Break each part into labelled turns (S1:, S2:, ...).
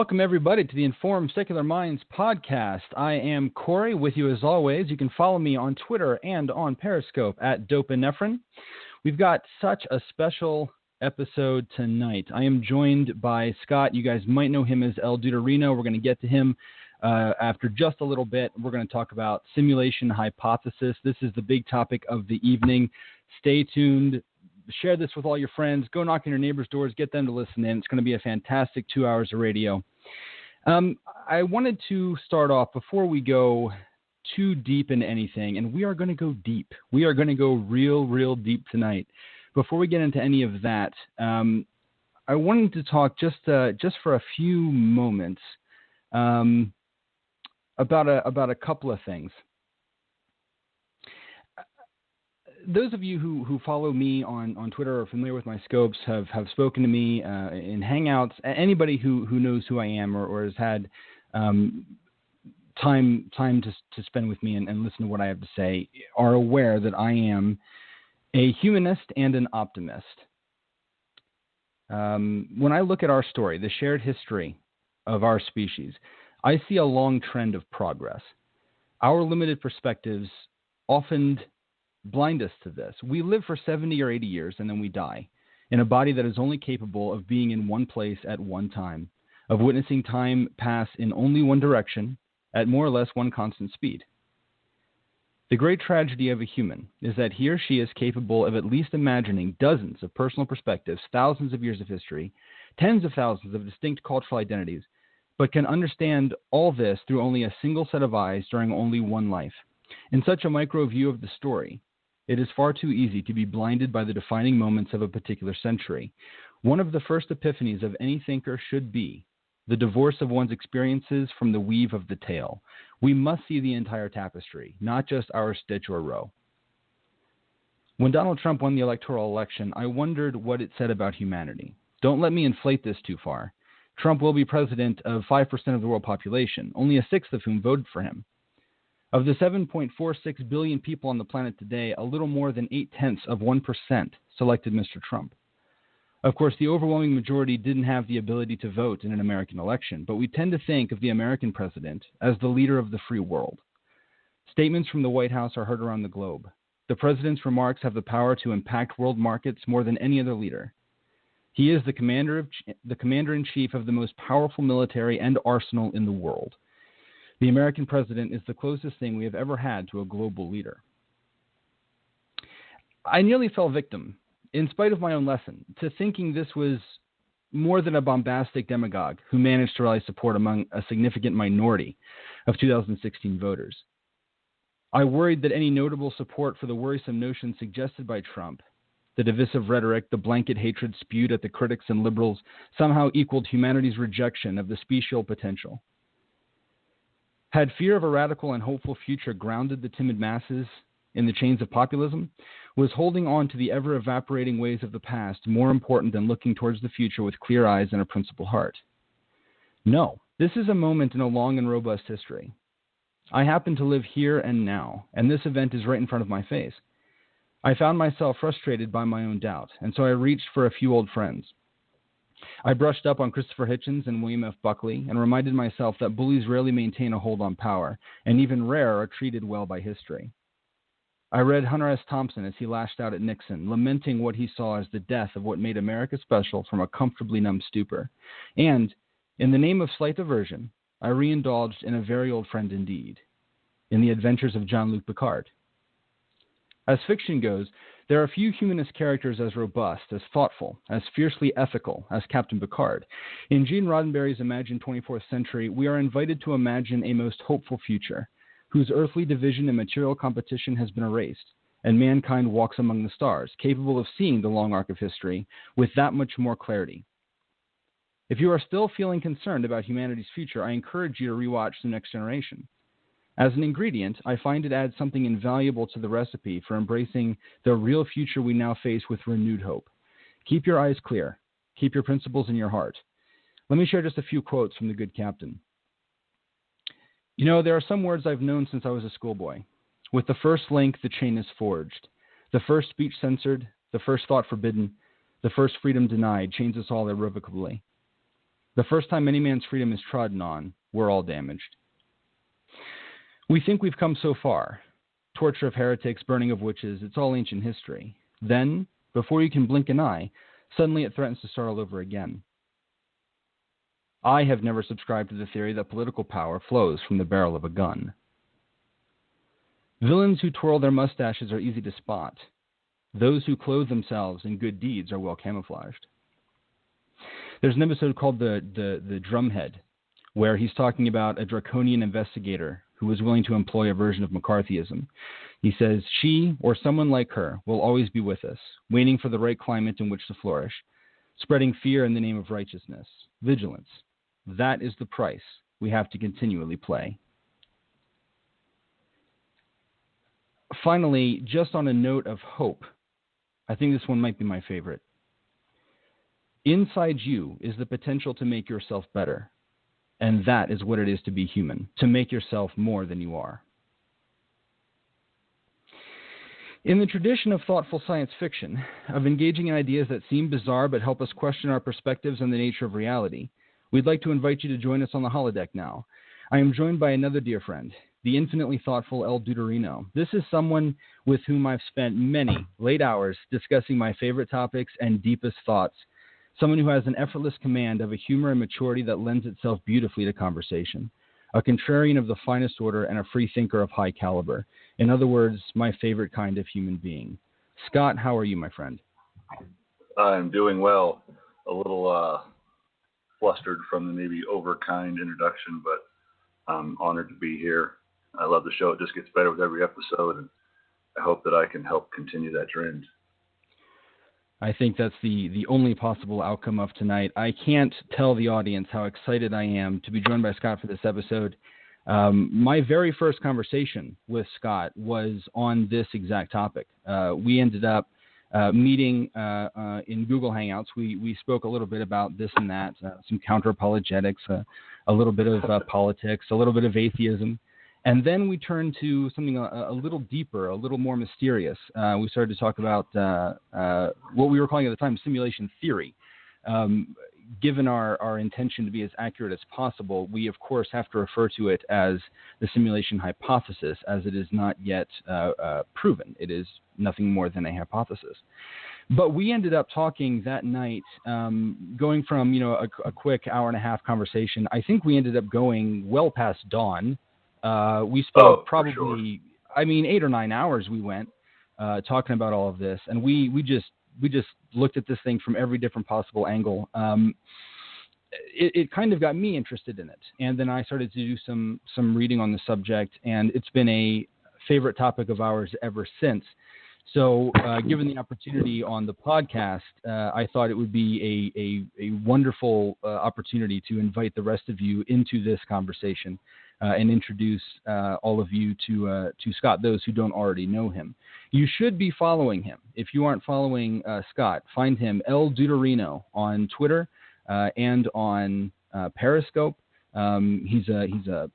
S1: Welcome, everybody, to the Informed Secular Minds podcast. I am Corey, with you as always. You can follow me on Twitter and on Periscope at Dopinephrine. We've got such a special episode tonight. I am joined by Scott. You guys might know him as El Deuterino. We're going to get to him after just a little bit. We're going to talk about simulation hypothesis. This is the big topic of the evening. Stay tuned. Share this with all your friends. Go knock on your neighbors' doors. Get them to listen in. It's going to be a fantastic 2 hours of radio. I wanted to start off before we go too deep into anything, and we are going to go deep. We are going to go real deep tonight. Before we get into any of that, I wanted to talk just for a few moments about a couple of things. Those of you who follow me on Twitter or are familiar with my scopes have spoken to me in Hangouts. Anybody who knows who I am or has had time to spend with me and listen to what I have to say are aware that I am a humanist and an optimist. When I look at our story, the shared history of our species, I see a long trend of progress. Our limited perspectives often blind us to this. We live for 70 or 80 years and then we die in a body that is only capable of being in one place at one time, of witnessing time pass in only one direction at more or less one constant speed. The great tragedy of a human is that he or she is capable of at least imagining dozens of personal perspectives, thousands of years of history, tens of thousands of distinct cultural identities, but can understand all this through only a single set of eyes during only one life. In such a micro view of the story, it is far too easy to be blinded by the defining moments of a particular century. One of the first epiphanies of any thinker should be the divorce of one's experiences from the weave of the tale. We must see the entire tapestry, not just our stitch or row. When Donald Trump won the electoral election, I wondered what it said about humanity. Don't let me inflate this too far. Trump will be president of 5% of the world population, only a sixth of whom voted for him. Of the 7.46 billion people on the planet today, a little more than 0.8% selected Mr. Trump. Of course, the overwhelming majority didn't have the ability to vote in an American election, but we tend to think of the American president as the leader of the free world. Statements from the White House are heard around the globe. The president's remarks have the power to impact world markets more than any other leader. He is the commander-in-chief of the most powerful military and arsenal in the world. The American president is the closest thing we have ever had to a global leader. I nearly fell victim, in spite of my own lesson, to thinking this was more than a bombastic demagogue who managed to rally support among a significant minority of 2016 voters. I worried that any notable support for the worrisome notions suggested by Trump, the divisive rhetoric, the blanket hatred spewed at the critics and liberals, somehow equaled humanity's rejection of the special potential. Had fear of a radical and hopeful future grounded the timid masses in the chains of populism? Was holding on to the ever-evaporating ways of the past more important than looking towards the future with clear eyes and a principled heart? No, this is a moment in a long and robust history. I happen to live here and now, and this event is right in front of my face. I found myself frustrated by my own doubt, and so I reached for a few old friends. I brushed up on Christopher Hitchens and William F. Buckley and reminded myself that bullies rarely maintain a hold on power, and even rare are treated well by history. I read Hunter S. Thompson as he lashed out at Nixon, lamenting what he saw as the death of what made America special from a comfortably numb stupor. And, in the name of slight diversion, I reindulged in a very old friend indeed, in the adventures of Jean-Luc Picard. As fiction goes, there are few humanist characters as robust, as thoughtful, as fiercely ethical as Captain Picard. In Gene Roddenberry's imagined 24th century, we are invited to imagine a most hopeful future, whose earthly division and material competition has been erased, and mankind walks among the stars, capable of seeing the long arc of history with that much more clarity. If you are still feeling concerned about humanity's future, I encourage you to rewatch The Next Generation. As an ingredient, I find it adds something invaluable to the recipe for embracing the real future we now face with renewed hope. Keep your eyes clear. Keep your principles in your heart. Let me share just a few quotes from the good captain. You know, there are some words I've known since I was a schoolboy. With the first link, the chain is forged. The first speech censored, the first thought forbidden, the first freedom denied, chains us all irrevocably. The first time any man's freedom is trodden on, we're all damaged. We think we've come so far. Torture of heretics, burning of witches, it's all ancient history. Then, before you can blink an eye, suddenly it threatens to start all over again. I have never subscribed to the theory that political power flows from the barrel of a gun. Villains who twirl their mustaches are easy to spot. Those who clothe themselves in good deeds are well camouflaged. There's an episode called the Drumhead, where he's talking about a draconian investigator who was willing to employ a version of McCarthyism. He says, she or someone like her will always be with us, waiting for the right climate in which to flourish, spreading fear in the name of righteousness, vigilance. That is the price we have to continually play. Finally, just on a note of hope, I think this one might be my favorite. Inside you is the potential to make yourself better. And that is what it is to be human, to make yourself more than you are. In the tradition of thoughtful science fiction, of engaging in ideas that seem bizarre but help us question our perspectives on the nature of reality, we'd like to invite you to join us on the holodeck now. I am joined by another dear friend, the infinitely thoughtful El Deuterino. This is someone with whom I've spent many late hours discussing my favorite topics and deepest thoughts. Someone who has an effortless command of a humor and maturity that lends itself beautifully to conversation. A contrarian of the finest order and a free thinker of high caliber. In other words, my favorite kind of human being. Scott, how are you, my friend?
S2: I'm doing well. A little flustered from the maybe overkind introduction, but I'm honored to be here. I love the show. It just gets better with every episode, and I hope that I can help continue that trend.
S1: I think that's the only possible outcome of tonight. I can't tell the audience how excited I am to be joined by Scott for this episode. My very first conversation with Scott was on this exact topic. We ended up meeting in Google Hangouts. We spoke a little bit about this and that, some counter-apologetics, a little bit of politics, a little bit of atheism. And then we turned to something a little deeper, a little more mysterious. We started to talk about what we were calling at the time simulation theory. Given our intention to be as accurate as possible, we, of course, have to refer to it as the simulation hypothesis, as it is not yet proven. It is nothing more than a hypothesis. But we ended up talking that night, going from a quick hour-and-a-half conversation. I think we ended up going well past dawn. We spoke probably, sure. 8 or 9 hours we went talking about all of this, and we just looked at this thing from every different possible angle. It kind of got me interested in it, and then I started to do some reading on the subject, and it's been a favorite topic of ours ever since. So given the opportunity on the podcast, I thought it would be a wonderful opportunity to invite the rest of you into this conversation and introduce all of you to Scott, those who don't already know him. You should be following him. If you aren't following Scott, find him, El Deuterino, on Twitter and on Periscope. He's a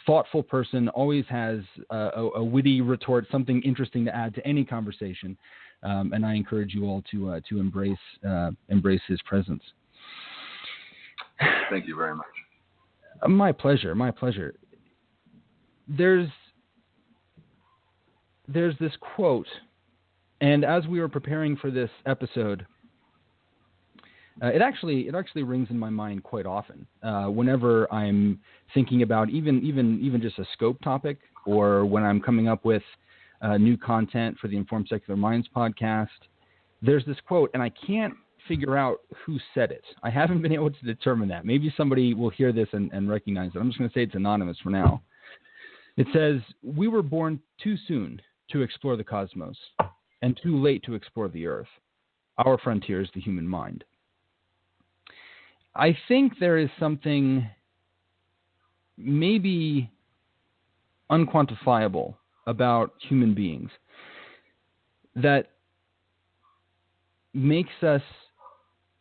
S1: thoughtful person, always has a witty retort, something interesting to add to any conversation, and I encourage you all to embrace his presence.
S2: Thank you very much.
S1: My pleasure. There's this quote, and as we were preparing for this episode, it actually rings in my mind quite often. Whenever I'm thinking about even just a scope topic, or when I'm coming up with new content for the Informed Secular Minds podcast, there's this quote, and I can't figure out who said it. I haven't been able to determine that. Maybe somebody will hear this and recognize it. I'm just going to say it's anonymous for now. It says, "We were born too soon to explore the cosmos and too late to explore the earth. Our frontier is the human mind." I think there is something maybe unquantifiable about human beings that makes us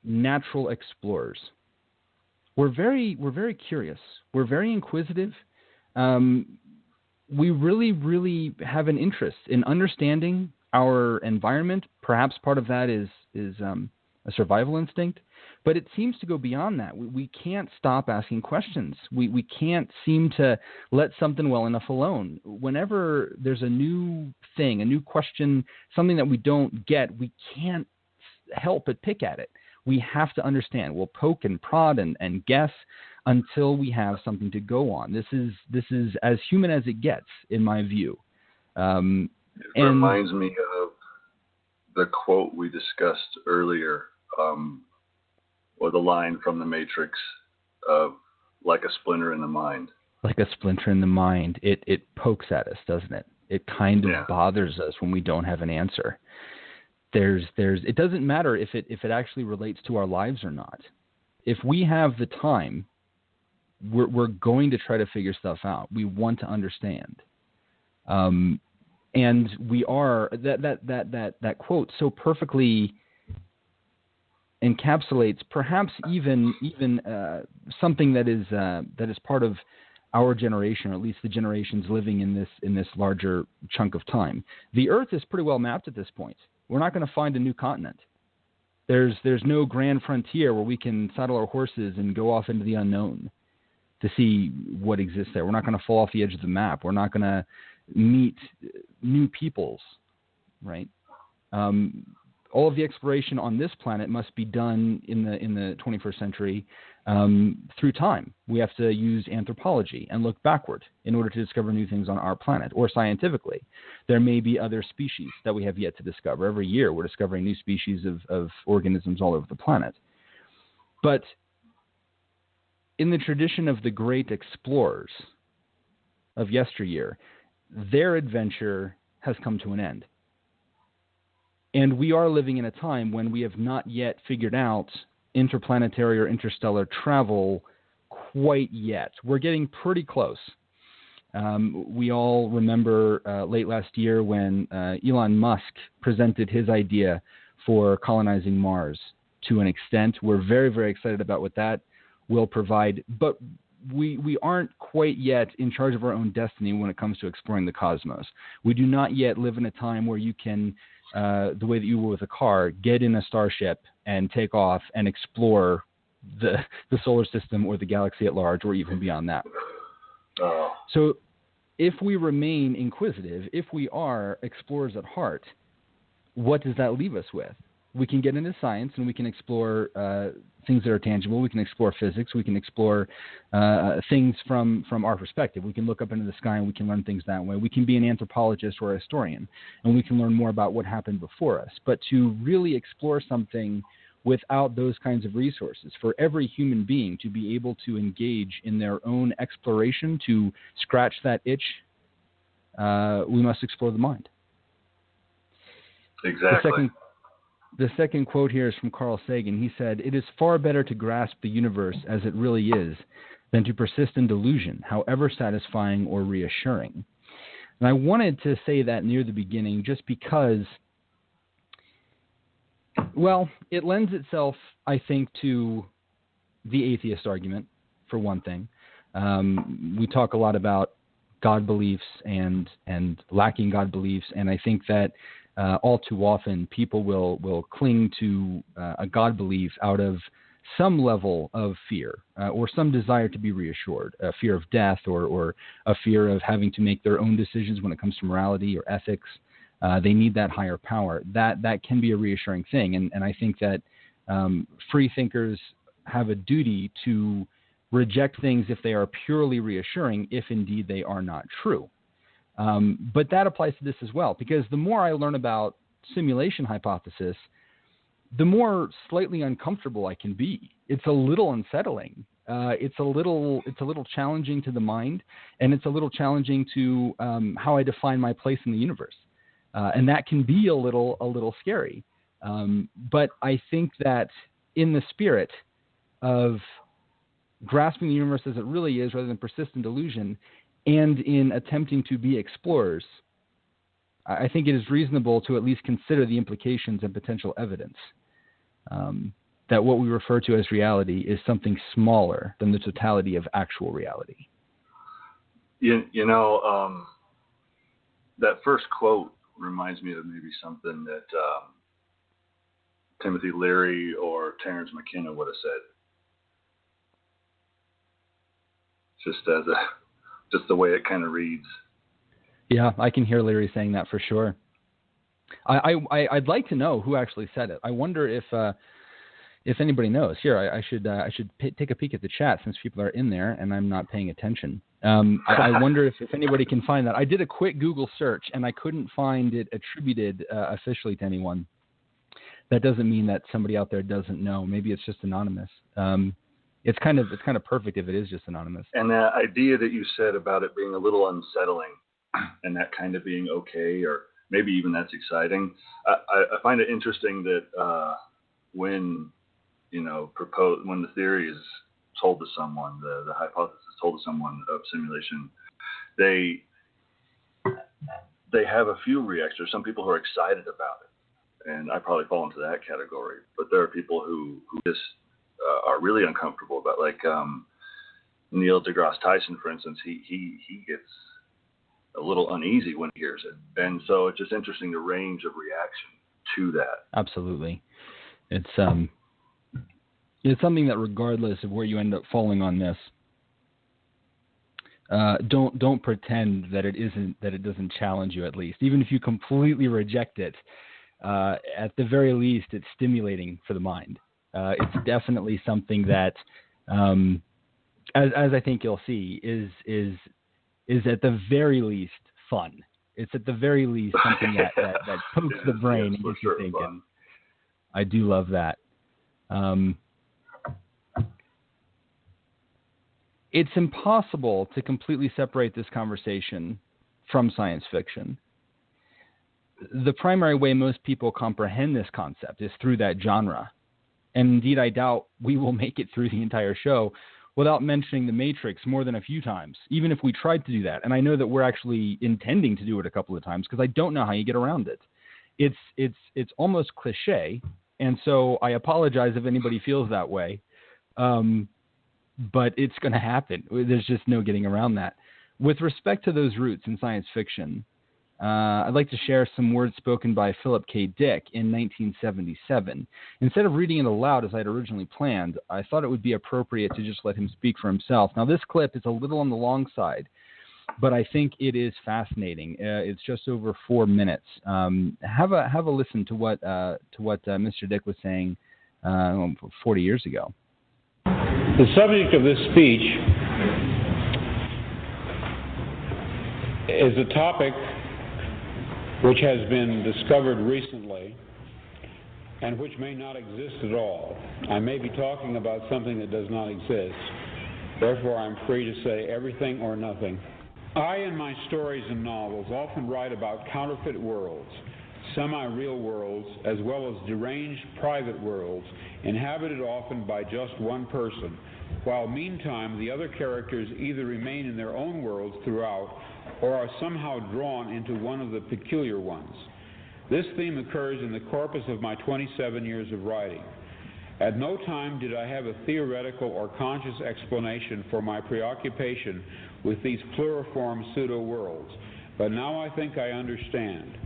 S1: natural explorers. We're very curious. We're very inquisitive. We really have an interest in understanding our environment. Perhaps part of that is a survival instinct. But it seems to go beyond that. We can't stop asking questions. We can't seem to let something well enough alone. Whenever there's a new thing, a new question, something that we don't get, we can't help but pick at it. We have to understand. We'll poke and prod and guess until we have something to go on. This is as human as it gets, in my view.
S2: It reminds me of the quote we discussed earlier, or the line from The Matrix of like a splinter in the mind.
S1: Like a splinter in the mind. It pokes at us, doesn't it? It kind of bothers us when we don't have an answer. It doesn't matter if it actually relates to our lives or not. If we have the time, we're going to try to figure stuff out. We want to understand. And we are, that quote so perfectly encapsulates perhaps even something that is part of our generation, or at least the generations living in this larger chunk of time. The Earth is pretty well mapped at this point. We're not going to find a new continent. There's no grand frontier where we can saddle our horses and go off into the unknown to see what exists there. We're not going to fall off the edge of the map. We're not going to meet new peoples, right? All of the exploration on this planet must be done in the 21st century through time. We have to use anthropology and look backward in order to discover new things on our planet, or scientifically. There may be other species that we have yet to discover. Every year we're discovering new species of organisms all over the planet. But in the tradition of the great explorers of yesteryear, their adventure has come to an end. And we are living in a time when we have not yet figured out interplanetary or interstellar travel quite yet. We're getting pretty close. We all remember late last year when Elon Musk presented his idea for colonizing Mars to an extent. We're very, very excited about what that will provide. But we aren't quite yet in charge of our own destiny when it comes to exploring the cosmos. We do not yet live in a time where you can, the way that you will with a car, get in a starship and take off and explore the solar system or the galaxy at large, or even beyond that. So if we remain inquisitive, if we are explorers at heart, what does that leave us with? We can get into science and we can explore things that are tangible. We can explore physics. We can explore things from our perspective. We can look up into the sky and we can learn things that way. We can be an anthropologist or a historian, and we can learn more about what happened before us. But to really explore something without those kinds of resources, for every human being to be able to engage in their own exploration, to scratch that itch, we must explore the mind.
S2: Exactly.
S1: The second quote here is from Carl Sagan. He said, "It is far better to grasp the universe as it really is than to persist in delusion, however satisfying or reassuring." And I wanted to say that near the beginning just because, well, it lends itself, I think, to the atheist argument, for one thing. We talk a lot about God beliefs and lacking God beliefs, and I think that all too often people will cling to a God belief out of some level of fear or some desire to be reassured, a fear of death or a fear of having to make their own decisions when it comes to morality or ethics. They need that higher power. That can be a reassuring thing. And I think that free thinkers have a duty to reject things if they are purely reassuring, if indeed they are not true. But that applies to this as well, because the more I learn about simulation hypothesis, the more slightly uncomfortable I can be. It's a little unsettling. It's a little challenging to the mind, and it's a little challenging to how I define my place in the universe. And that can be a little scary. But I think that in the spirit of grasping the universe as it really is, rather than persistent delusion, and in attempting to be explorers, I think it is reasonable to at least consider the implications and potential evidence that what we refer to as reality is something smaller than the totality of actual reality.
S2: That first quote reminds me of maybe something that Timothy Leary or Terence McKenna would have said. Just the way it kind of reads.
S1: Yeah, I can hear Leary saying that for sure. I'd like to know who actually said it. I wonder if anybody knows. Here, I should take a peek at the chat since people are in there and I'm not paying attention. I wonder if anybody can find that. I did a quick Google search and I couldn't find it attributed officially to anyone. That doesn't mean that somebody out there doesn't know. Maybe it's just anonymous. It's kind of perfect if it is just anonymous.
S2: And that idea that you said about it being a little unsettling and that kind of being okay, or maybe even that's exciting. I find it interesting that when the theory is told to someone, the hypothesis is told to someone of simulation, they have a few reactions. There's some people who are excited about it, and I probably fall into that category. But there are people who just are really uncomfortable about, like Neil deGrasse Tyson, for instance. He gets a little uneasy when he hears it, and so it's just interesting the range of reaction to that.
S1: Absolutely, it's something that regardless of where you end up falling on this, don't pretend that it doesn't challenge you. At least, even if you completely reject it, at the very least, it's stimulating for the mind. It's definitely something that, as I think you'll see, is at the very least fun. It's at the very least something that pokes the brain and gets you thinking. Fun. I do love that. It's impossible to completely separate this conversation from science fiction. The primary way most people comprehend this concept is through that genre. And indeed, I doubt we will make it through the entire show without mentioning The Matrix more than a few times, even if we tried to do that. And I know that we're actually intending to do it a couple of times because I don't know how you get around it. It's almost cliche, and so I apologize if anybody feels that way. But it's going to happen. There's just no getting around that. With respect to those roots in science fiction, I'd like to share some words spoken by Philip K. Dick in 1977. Instead of reading it aloud as I'd originally planned, I thought it would be appropriate to just let him speak for himself. Now, this clip is a little on the long side, but I think it is fascinating. It's just over 4 minutes. Have a listen to what Mr. Dick was saying 40 years ago.
S3: The subject of this speech is a topic which has been discovered recently and which may not exist at all. I may be talking about something that does not exist. Therefore, I'm free to say everything or nothing. I, in my stories and novels, often write about counterfeit worlds, semi-real worlds, as well as deranged private worlds, inhabited often by just one person, while meantime the other characters either remain in their own worlds throughout or are somehow drawn into one of the peculiar ones. This theme occurs in the corpus of my 27 years of writing. At no time did I have a theoretical or conscious explanation for my preoccupation with these pluriform pseudo-worlds, but now I think I understand.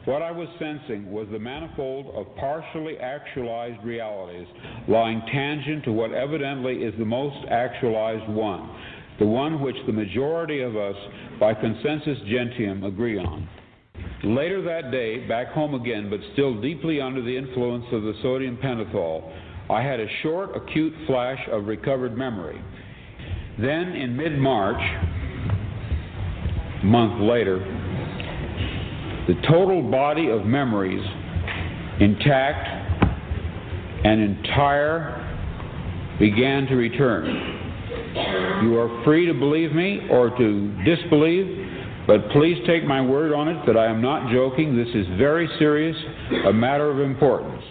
S3: What I was sensing was the manifold of partially actualized realities lying tangent to what evidently is the most actualized one, the one which the majority of us, by consensus gentium, agree on. Later that day, back home again, but still deeply under the influence of the sodium pentothal, I had a short, acute flash of recovered memory. Then, in mid-March, a month later, the total body of memories, intact and entire, began to return. You are free to believe me or to disbelieve, but please take my word on it that I am not joking. This is very serious, a matter of importance.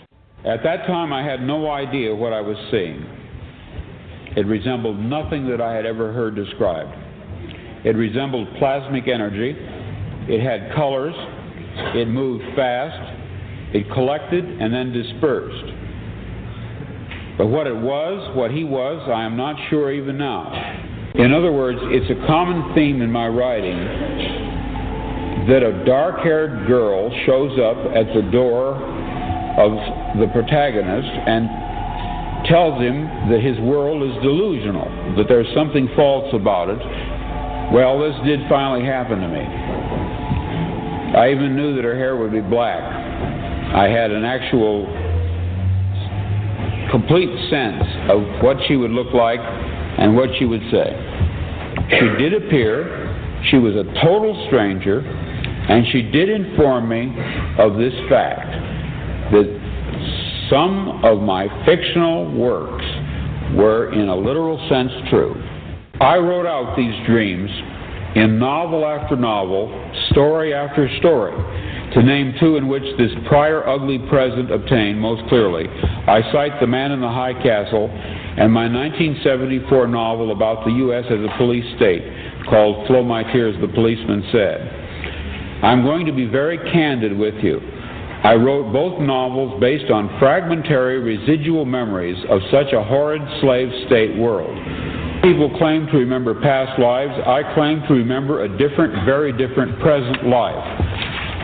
S3: At that time, I had no idea what I was seeing. It resembled nothing that I had ever heard described. It resembled plasmic energy. It had colors. It moved fast. It collected and then dispersed. But what it was, what he was, I am not sure even now. In other words, it's a common theme in my writing that a dark-haired girl shows up at the door of the protagonist and tells him that his world is delusional, that there's something false about it. Well, this did finally happen to me. I even knew that her hair would be black. I had an actual complete sense of what she would look like and what she would say. She did appear. She was a total stranger, and she did inform me of this fact, that some of my fictional works were, in a literal sense, true. I wrote out these dreams in novel after novel, story after story. To name two in which this prior ugly present obtained most clearly, I cite The Man in the High Castle and my 1974 novel about the U.S. as a police state, called Flow My Tears, the Policeman Said. I'm going to be very candid with you. I wrote both novels based on fragmentary residual memories of such a horrid slave state world. People claim to remember past lives. I claim to remember a different, very different present life.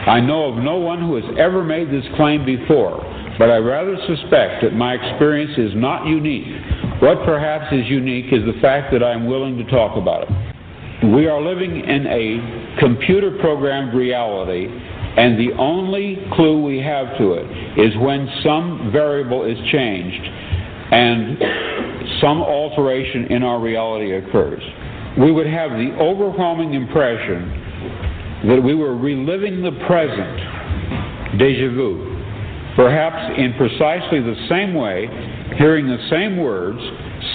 S3: I know of no one who has ever made this claim before, but I rather suspect that my experience is not unique. What perhaps is unique is the fact that I am willing to talk about it. We are living in a computer-programmed reality, and the only clue we have to it is when some variable is changed and some alteration in our reality occurs. We would have the overwhelming impression that we were reliving the present, déjà vu, perhaps in precisely the same way, hearing the same words,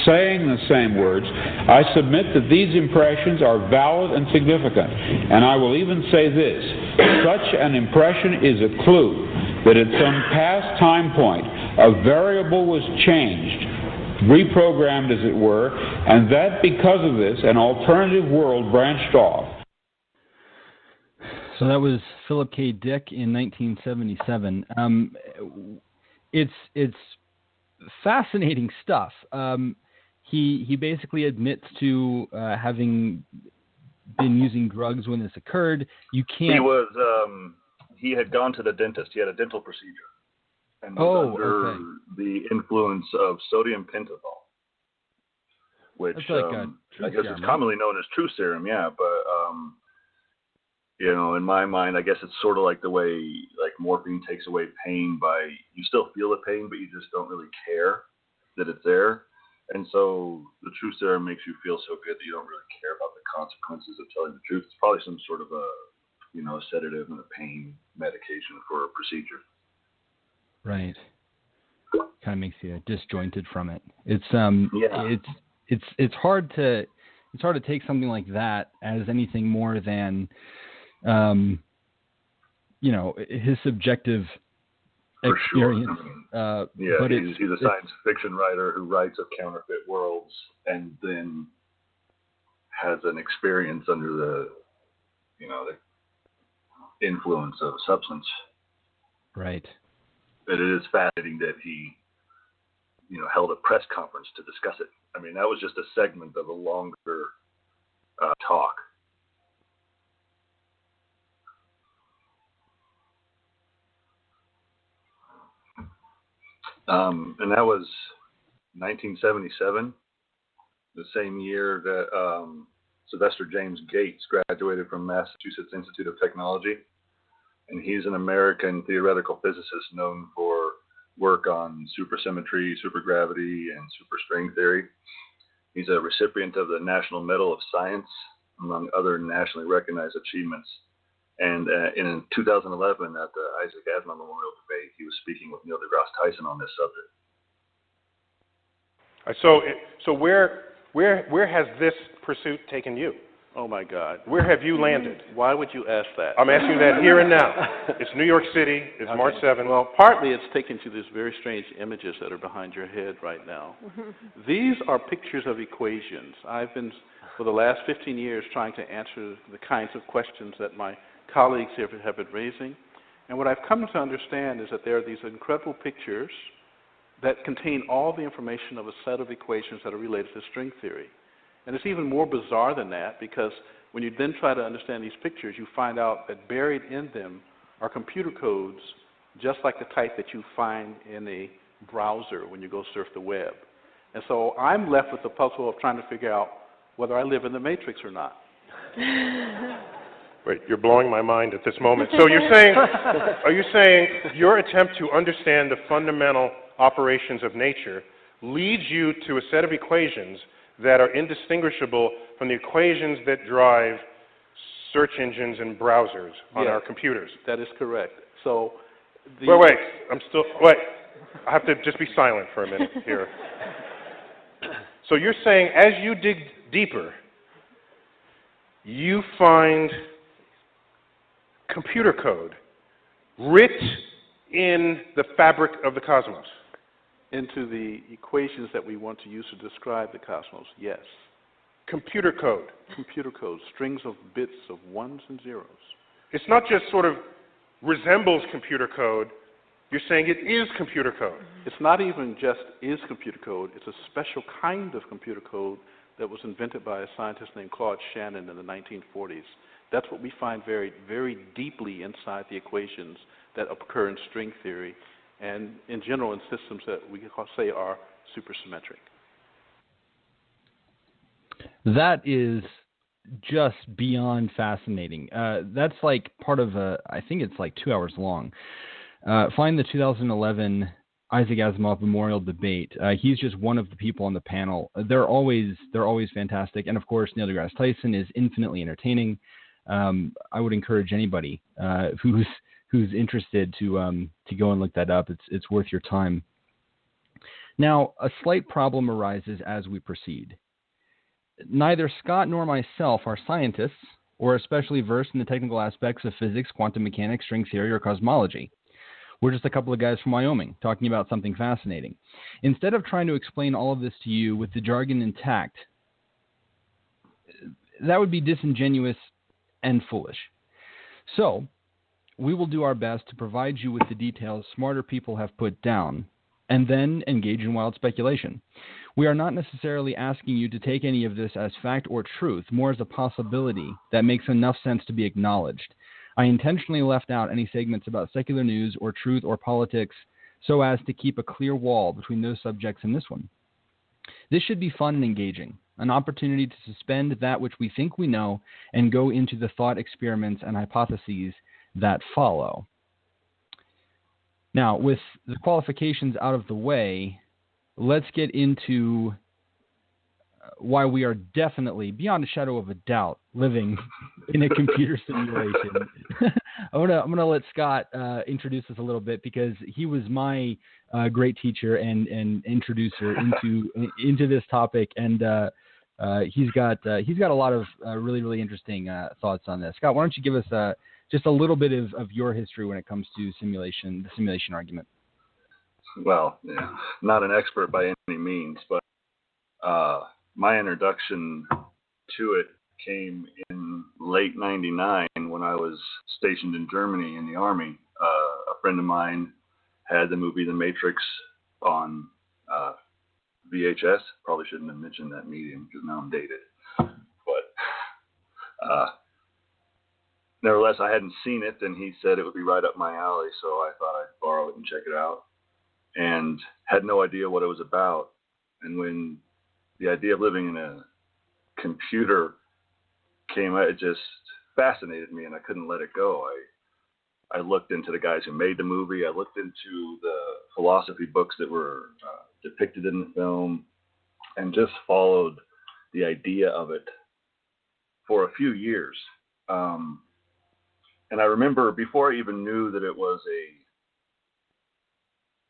S3: saying the same words. I submit that these impressions are valid and significant, and I will even say this: such an impression is a clue that at some past time point a variable was changed, reprogrammed as it were, and that because of this an alternative world branched off.
S1: So that was Philip K. Dick in 1977. It's fascinating stuff. He basically admits to having been using drugs when this occurred. You can't.
S2: He had gone to the dentist. He had a dental procedure, and was under the influence of sodium pentothal, which I guess is commonly known as true serum. Yeah, but in my mind, I guess it's sort of like the way like morphine takes away pain by you still feel the pain, but you just don't really care that it's there. And so the true serum makes you feel so good that you don't really care about the consequences of telling the truth. It's probably some sort of a sedative and a pain medication for a procedure.
S1: Right. Kind of makes you disjointed from it. It's hard to take something like that as anything more than his subjective experience.
S2: For sure. But he's a science fiction writer who writes of counterfeit worlds and then has an experience under the influence of substance.
S1: Right.
S2: But it is fascinating that he, held a press conference to discuss it. I mean, that was just a segment of a longer talk. And that was 1977, the same year that Sylvester James Gates graduated from Massachusetts Institute of Technology. And he's an American theoretical physicist known for work on supersymmetry, supergravity, and superstring theory. He's a recipient of the National Medal of Science, among other nationally recognized achievements. And in 2011, at the Isaac Asimov Memorial Debate, he was speaking with Neil deGrasse Tyson on this subject.
S4: So where has this pursuit taken you?
S5: Oh my God.
S4: Where have you landed?
S5: Why would you ask that?
S4: I'm asking that here and now. It's New York City. It's
S5: Okay.
S4: March 7th.
S5: Well, partly it's taken to these very strange images that are behind your head right now. These are pictures of equations. I've been, for the last 15 years, trying to answer the kinds of questions that my colleagues here have been raising. And what I've come to understand is that there are these incredible pictures that contain all the information of a set of equations that are related to string theory. And it's even more bizarre than that, because when you then try to understand these pictures, you find out that buried in them are computer codes just like the type that you find in a browser when you go surf the web. And so I'm left with the puzzle of trying to figure out whether I live in the matrix or not.
S4: Wait, you're blowing my mind at this moment. So you're saying, are you saying your attempt to understand the fundamental operations of nature leads you to a set of equations that are indistinguishable from the equations that drive search engines and browsers on our computers?
S5: That is correct. So
S4: wait, I have to just be silent for a minute here. So you're saying as you dig deeper, you find computer code writ in the fabric of the cosmos.
S5: Into the equations that we want to use to describe the cosmos, yes.
S4: Computer code.
S5: Computer code, strings of bits of ones and zeros.
S4: It's not just sort of resembles computer code. You're saying it is computer code.
S5: It's not even just is computer code. It's a special kind of computer code that was invented by a scientist named Claude Shannon in the 1940s. That's what we find very, very deeply inside the equations that occur in string theory and in general in systems that we say are supersymmetric.
S1: That is just beyond fascinating. That's like part of I think it's like 2 hours long. Find the 2011 Isaac Asimov Memorial Debate. He's just one of the people on the panel. They're always fantastic. And of course, Neil deGrasse Tyson is infinitely entertaining. I would encourage anybody who's interested to go and look that up. It's worth your time. Now, a slight problem arises as we proceed. Neither Scott nor myself are scientists or especially versed in the technical aspects of physics, quantum mechanics, string theory, or cosmology. We're just a couple of guys from Wyoming talking about something fascinating. Instead of trying to explain all of this to you with the jargon intact, that would be disingenuous and foolish. So, we will do our best to provide you with the details smarter people have put down, and then engage in wild speculation. We are not necessarily asking you to take any of this as fact or truth, more as a possibility that makes enough sense to be acknowledged. I intentionally left out any segments about secular news or truth or politics so as to keep a clear wall between those subjects and this one. This should be fun and engaging, an opportunity to suspend that which we think we know and go into the thought experiments and hypotheses that follow. Now, with the qualifications out of the way, let's get into why we are definitely, beyond a shadow of a doubt, living in a computer simulation. I'm gonna let Scott introduce us a little bit because he was my great teacher and introducer into this topic, and he's got a lot of really interesting thoughts on this. Scott, why don't you give us just a little bit of your history when it comes to simulation, the simulation argument?
S2: Well, yeah, not an expert by any means, but my introduction to it came in late '99 when I was stationed in Germany in the Army. A friend of mine had the movie The Matrix on VHS. Probably shouldn't have mentioned that medium because now I'm dated. But nevertheless, I hadn't seen it, and he said it would be right up my alley, so I thought I'd borrow it and check it out, and had no idea what it was about. And when the idea of living in a computer came, it just fascinated me, and I couldn't let it go. I looked into the guys who made the movie. I looked into the philosophy books that were depicted in the film, and just followed the idea of it for a few years. And I remember before I even knew that it was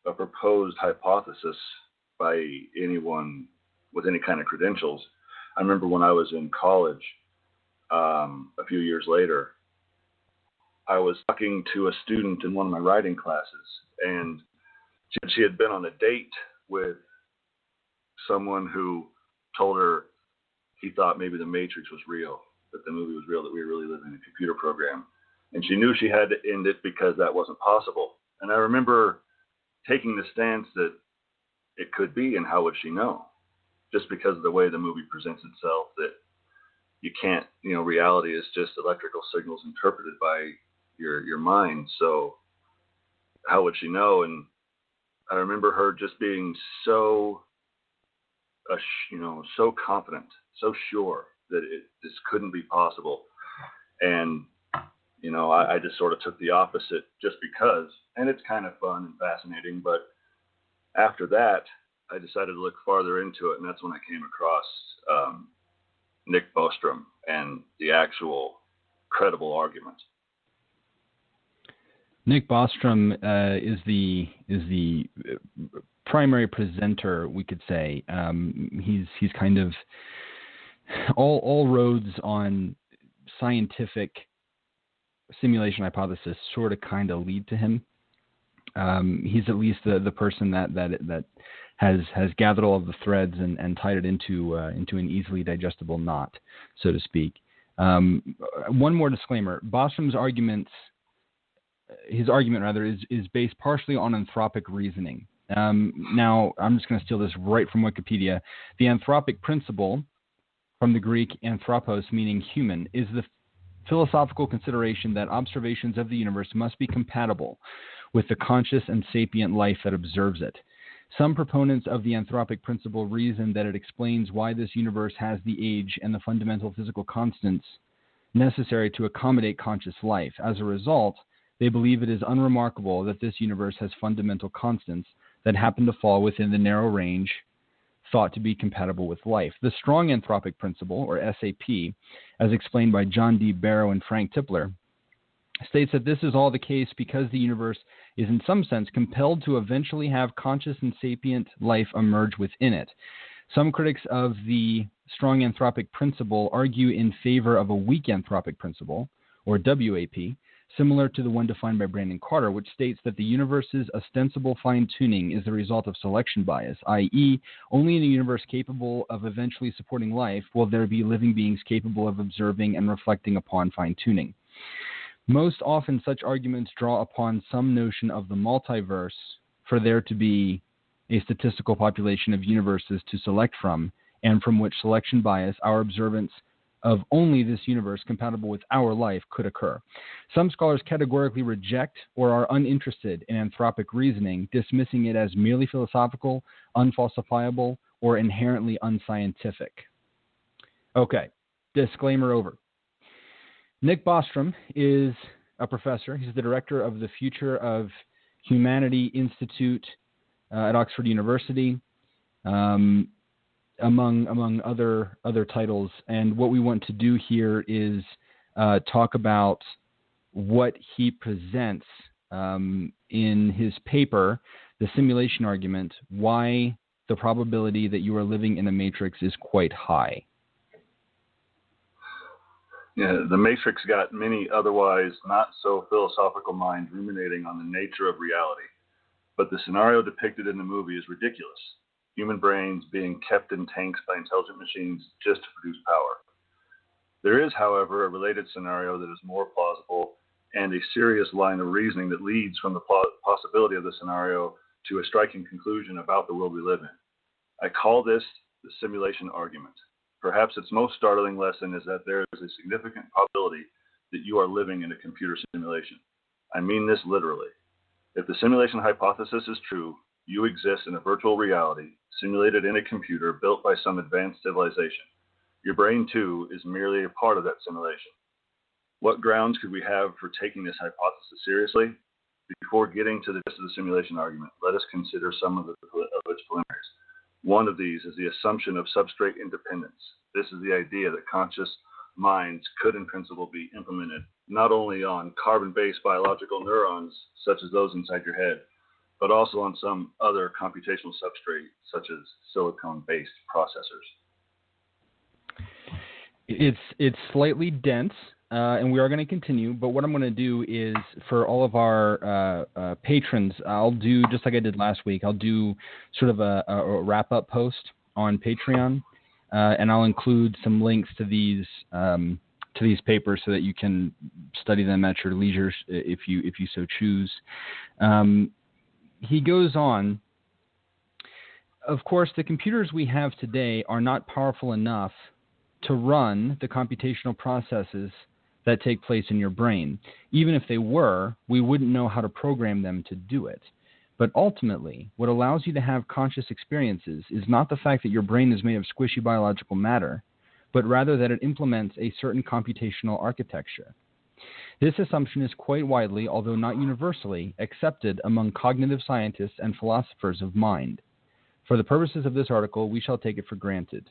S2: a proposed hypothesis by anyone with any kind of credentials, I remember when I was in college, a few years later, I was talking to a student in one of my writing classes, and she had been on a date with someone who told her he thought maybe the Matrix was real, that the movie was real, that we were really living in a computer program. And she knew she had to end it because that wasn't possible. And I remember taking the stance that it could be, and how would she know? Just because of the way the movie presents itself, that you can't, reality is just electrical signals interpreted by your mind. So how would she know? And I remember her just being so, so confident, so sure that this couldn't be possible. And, I just sort of took the opposite just because, and it's kind of fun and fascinating. But after that, I decided to look farther into it, and that's when I came across Nick Bostrom and the actual credible argument.
S1: Nick Bostrom is the primary presenter, we could say. He's kind of all roads on scientific simulation hypothesis sort of kind of lead to him. He's at least the person that has gathered all of the threads and tied it into an easily digestible knot, so to speak. One more disclaimer: Bostrom's his argument is based partially on anthropic reasoning. Now, I'm just going to steal this right from Wikipedia. The anthropic principle, from the Greek anthropos, meaning human, is the philosophical consideration that observations of the universe must be compatible with the conscious and sapient life that observes it. Some proponents of the anthropic principle reason that it explains why this universe has the age and the fundamental physical constants necessary to accommodate conscious life. As a result, they believe it is unremarkable that this universe has fundamental constants that happen to fall within the narrow range thought to be compatible with life. The strong anthropic principle, or SAP, as explained by John D. Barrow and Frank Tipler, states that this is all the case because the universe is in some sense compelled to eventually have conscious and sapient life emerge within it. Some critics of the strong anthropic principle argue in favor of a weak anthropic principle, or WAP, similar to the one defined by Brandon Carter, which states that the universe's ostensible fine-tuning is the result of selection bias, i.e., only in a universe capable of eventually supporting life will there be living beings capable of observing and reflecting upon fine-tuning. Most often, such arguments draw upon some notion of the multiverse for there to be a statistical population of universes to select from, and from which selection bias, our observance of only this universe compatible with our life, could occur. Some scholars categorically reject or are uninterested in anthropic reasoning, dismissing it as merely philosophical, unfalsifiable, or inherently unscientific. Okay, disclaimer over. Nick Bostrom is a professor. He's the director of the Future of Humanity Institute at Oxford University, among other titles. And what we want to do here is talk about what he presents in his paper, The Simulation Argument, why the probability that you are living in a matrix is quite high.
S2: Yeah, the Matrix got many otherwise not so philosophical minds ruminating on the nature of reality. But the scenario depicted in the movie is ridiculous. Human brains being kept in tanks by intelligent machines just to produce power. There is, however, a related scenario that is more plausible and a serious line of reasoning that leads from the possibility of the scenario to a striking conclusion about the world we live in. I call this the simulation argument. Perhaps its most startling lesson is that there is a significant probability that you are living in a computer simulation. I mean this literally. If the simulation hypothesis is true, you exist in a virtual reality simulated in a computer built by some advanced civilization. Your brain, too, is merely a part of that simulation. What grounds could we have for taking this hypothesis seriously? Before getting to the rest of the simulation argument, let us consider some of its preliminaries. One of these is the assumption of substrate independence. This is the idea that conscious minds could in principle be implemented not only on carbon-based biological neurons, such as those inside your head, but also on some other computational substrate, such as silicon-based processors.
S1: It's slightly dense, and we are going to continue, but what I'm going to do is, for all of our patrons, I'll do, just like I did last week, I'll do sort of a wrap-up post on Patreon, and I'll include some links to these papers so that you can study them at your leisure if you so choose. He goes on, of course, the computers we have today are not powerful enough to run the computational processes that take place in your brain. Even if they were, we wouldn't know how to program them to do it. But ultimately, what allows you to have conscious experiences is not the fact that your brain is made of squishy biological matter, but rather that it implements a certain computational architecture. This assumption is quite widely, although not universally, accepted among cognitive scientists and philosophers of mind. For the purposes of this article, we shall take it for granted.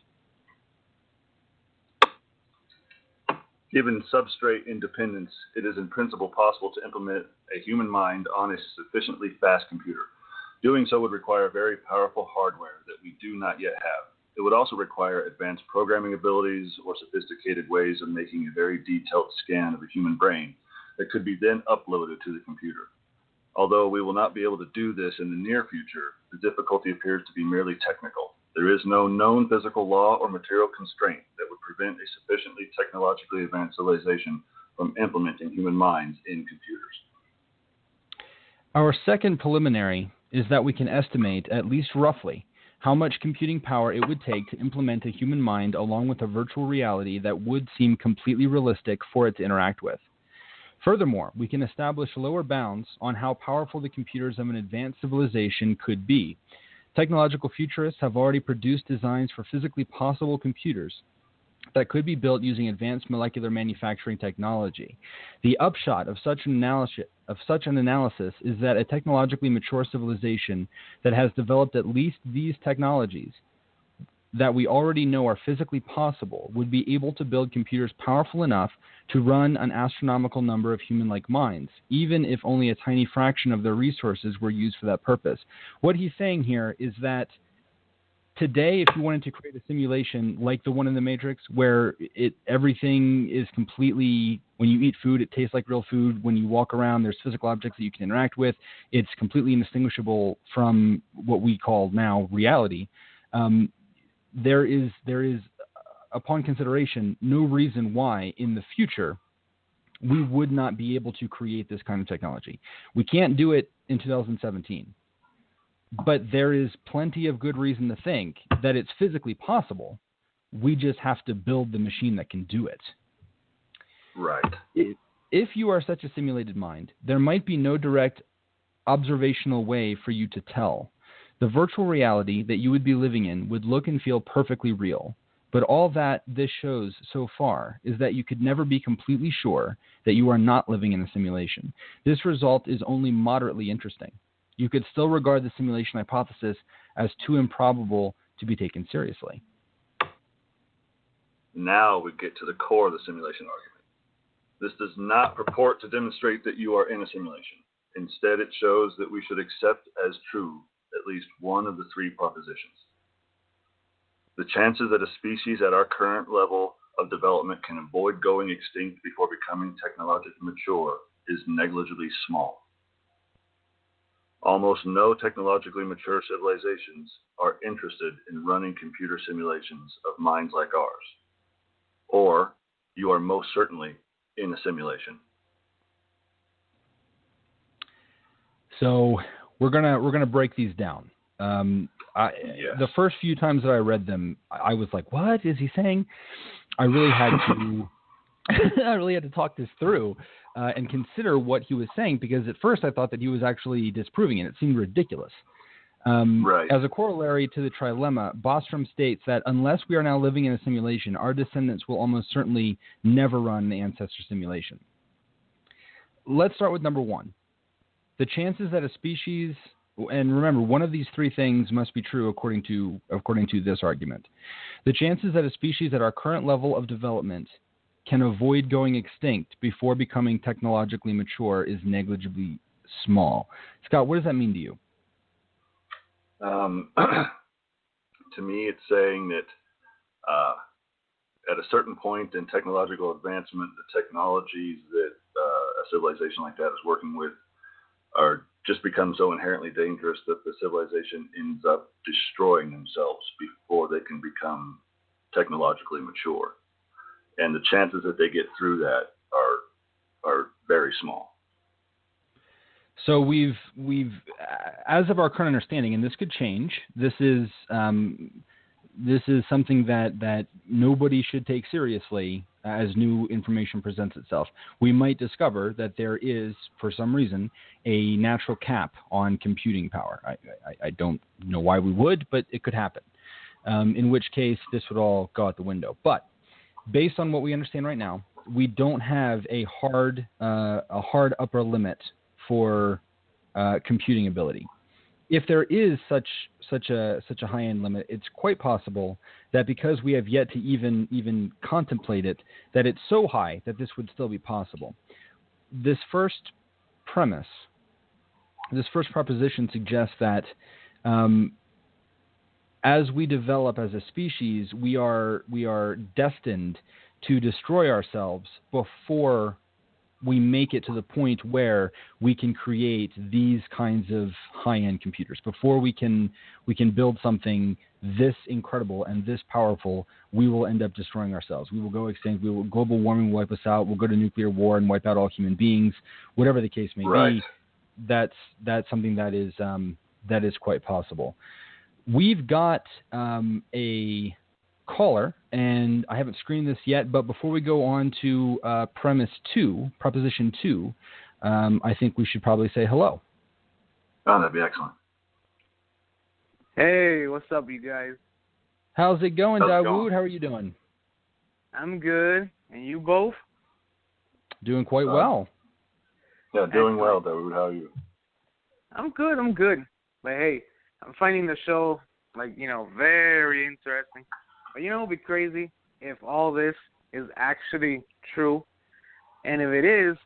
S2: Given substrate independence, it is in principle possible to implement a human mind on a sufficiently fast computer. Doing so would require very powerful hardware that we do not yet have. It would also require advanced programming abilities or sophisticated ways of making a very detailed scan of the human brain that could be then uploaded to the computer. Although we will not be able to do this in the near future, the difficulty appears to be merely technical. There is no known physical law or material constraint that would prevent a sufficiently technologically advanced civilization from implementing human minds in computers.
S1: Our second preliminary is that we can estimate, at least roughly, how much computing power it would take to implement a human mind along with a virtual reality that would seem completely realistic for it to interact with. Furthermore, we can establish lower bounds on how powerful the computers of an advanced civilization could be. Technological futurists have already produced designs for physically possible computers that could be built using advanced molecular manufacturing technology. The upshot of such an analysis is that a technologically mature civilization that has developed at least these technologies that we already know are physically possible would be able to build computers powerful enough to run an astronomical number of human-like minds, even if only a tiny fraction of their resources were used for that purpose. What he's saying here is that today, if you wanted to create a simulation like the one in the Matrix, where everything is completely, when you eat food, it tastes like real food. When you walk around, there's physical objects that you can interact with. It's completely indistinguishable from what we call now reality. There is, upon consideration, no reason why in the future we would not be able to create this kind of technology. We can't do it in 2017. But there is plenty of good reason to think that it's physically possible. We just have to build the machine that can do it.
S2: Right.
S1: If you are such a simulated mind, there might be no direct observational way for you to tell. The virtual reality that you would be living in would look and feel perfectly real. But all that this shows so far is that you could never be completely sure that you are not living in a simulation. This result is only moderately interesting. You could still regard the simulation hypothesis as too improbable to be taken seriously.
S2: Now we get to the core of the simulation argument. This does not purport to demonstrate that you are in a simulation. Instead, it shows that we should accept as true at least one of the three propositions. The chances that a species at our current level of development can avoid going extinct before becoming technologically mature is negligibly small. Almost no technologically mature civilizations are interested in running computer simulations of minds like ours. Or you are most certainly in a simulation.
S1: So we're gonna break these down.
S2: Yes.
S1: The first few times that I read them, I was like, "What is he saying?" I really had to talk this through and consider what he was saying, because at first I thought that he was actually disproving it. It seemed ridiculous.
S2: Right.
S1: As a corollary to the trilemma, Bostrom states that unless we are now living in a simulation, our descendants will almost certainly never run the ancestor simulation. Let's start with number one. The chances that a species, and remember, one of these three things must be true according to this argument. The chances that a species at our current level of development can avoid going extinct before becoming technologically mature is negligibly small. Scott, what does that mean to you?
S2: To me, it's saying that at a certain point in technological advancement, the technologies that a civilization like that is working with are just become so inherently dangerous that the civilization ends up destroying themselves before they can become technologically mature. And the chances that they get through that are very small.
S1: So we've as of our current understanding, and this could change, this is this is something that nobody should take seriously as new information presents itself. We might discover that there is, for some reason, a natural cap on computing power. I don't know why we would, but it could happen. In which case, this would all go out the window. But based on what we understand right now, we don't have a hard upper limit for computing ability. If there is such a high-end limit, it's quite possible that because we have yet to even contemplate it, that it's so high that this would still be possible. This first proposition suggests that as we develop as a species, we are destined to destroy ourselves before we make it to the point where we can create these kinds of high-end computers. Before we can build something this incredible and this powerful, we will end up destroying ourselves. We will go extinct. Global warming will wipe us out. We'll go to nuclear war and wipe out all human beings. Whatever the case may be, that's something that is quite possible. We've got a caller, and I haven't screened this yet, but before we go on to proposition 2, I think we should probably say hello.
S2: Oh, that'd be excellent.
S6: Hey, what's up, you guys?
S1: How's it going, Dawood? How are you doing?
S6: I'm good. And you both?
S1: Doing quite well.
S2: Yeah, doing well, Dawood. How are you?
S6: I'm good. But hey, I'm finding the show, very interesting. But it would be crazy if all this is actually true. And if it is,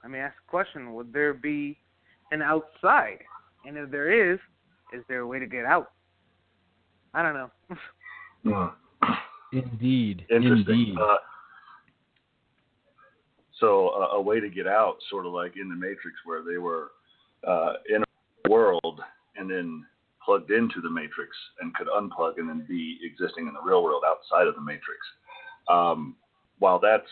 S6: let me ask a question. Would there be an outside? And if there is there a way to get out? I don't know.
S1: Indeed.
S2: Interesting. So a way to get out, sort of like in the Matrix, where they were in a world and then plugged into the Matrix and could unplug and then be existing in the real world outside of the Matrix. While that's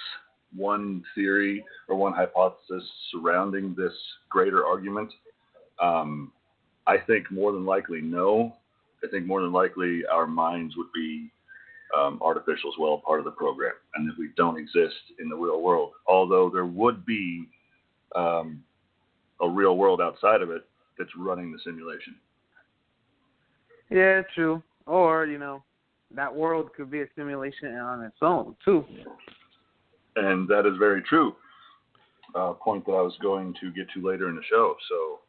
S2: one theory or one hypothesis surrounding this greater argument, I think more than likely no. I think more than likely our minds would be artificial as well, part of the program, and that we don't exist in the real world. Although there would be a real world outside of it that's running the simulation.
S6: Yeah, true. Or, that world could be a simulation on its own, too.
S2: And that is very true. A point that I was going to get to later in the show. So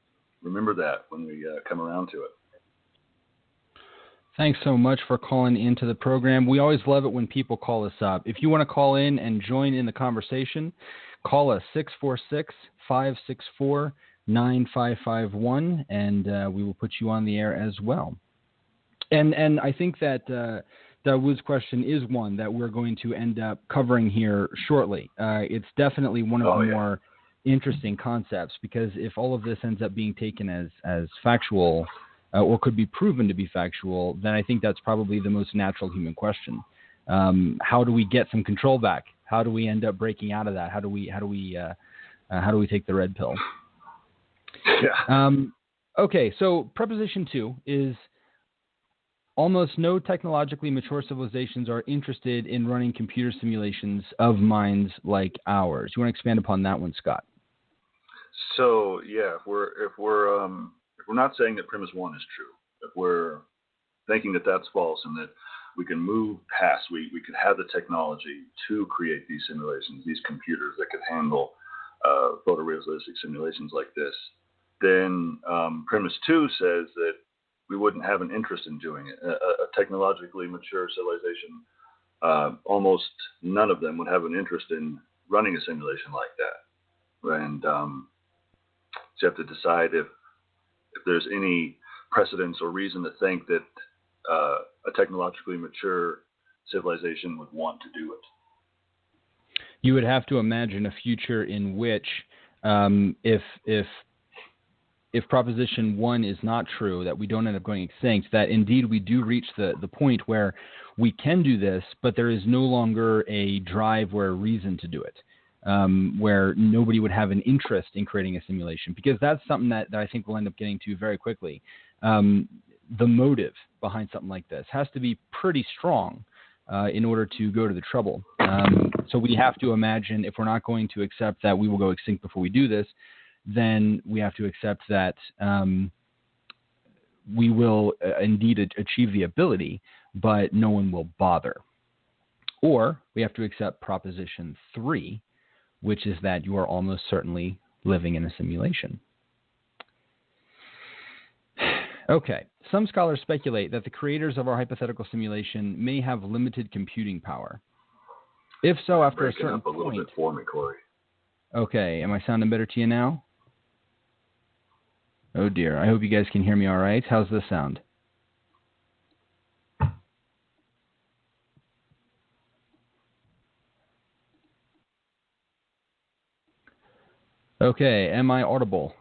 S2: remember that when we come around to it.
S1: Thanks so much for calling into the program. We always love it when people call us up. If you want to call in and join in the conversation, call us 646-564-9551, and we will put you on the air as well. And I think that Dawood's question is one that we're going to end up covering here shortly. It's definitely one of the more interesting concepts, because if all of this ends up being taken as factual or could be proven to be factual, then I think that's probably the most natural human question. How do we get some control back? How do we end up breaking out of that? How do we take the red pill?
S2: Yeah.
S1: Okay, so proposition 2 is almost no technologically mature civilizations are interested in running computer simulations of minds like ours. You want to expand upon that one, Scott?
S2: So yeah, if we're not saying that premise 1 is true, if we're thinking that that's false and that we can move past, we could have the technology to create these simulations, these computers that could handle photorealistic simulations like this, then premise 2 says that we wouldn't have an interest in doing it. A technologically mature civilization, almost none of them would have an interest in running a simulation like that. And so you have to decide if there's any precedence or reason to think that a technologically mature civilization would want to do it.
S1: You would have to imagine a future in which, if proposition 1 is not true, that we don't end up going extinct, that indeed we do reach the point where we can do this, but there is no longer a drive or a reason to do it, where nobody would have an interest in creating a simulation, because that's something that I think we'll end up getting to very quickly. the motive behind something like this has to be pretty strong in order to go to the trouble. So we have to imagine, if we're not going to accept that we will go extinct before we do this, then we have to accept that we will indeed achieve the ability, but no one will bother. Or we have to accept proposition 3, which is that you are almost certainly living in a simulation. Okay, some scholars speculate that the creators of our hypothetical simulation may have limited computing power. If so, after a certain
S2: up a little
S1: point...
S2: bit for me, Corey.
S1: Okay, am I sounding better to you now? Oh dear, I hope you guys can hear me all right. How's this sound? Okay, am I audible?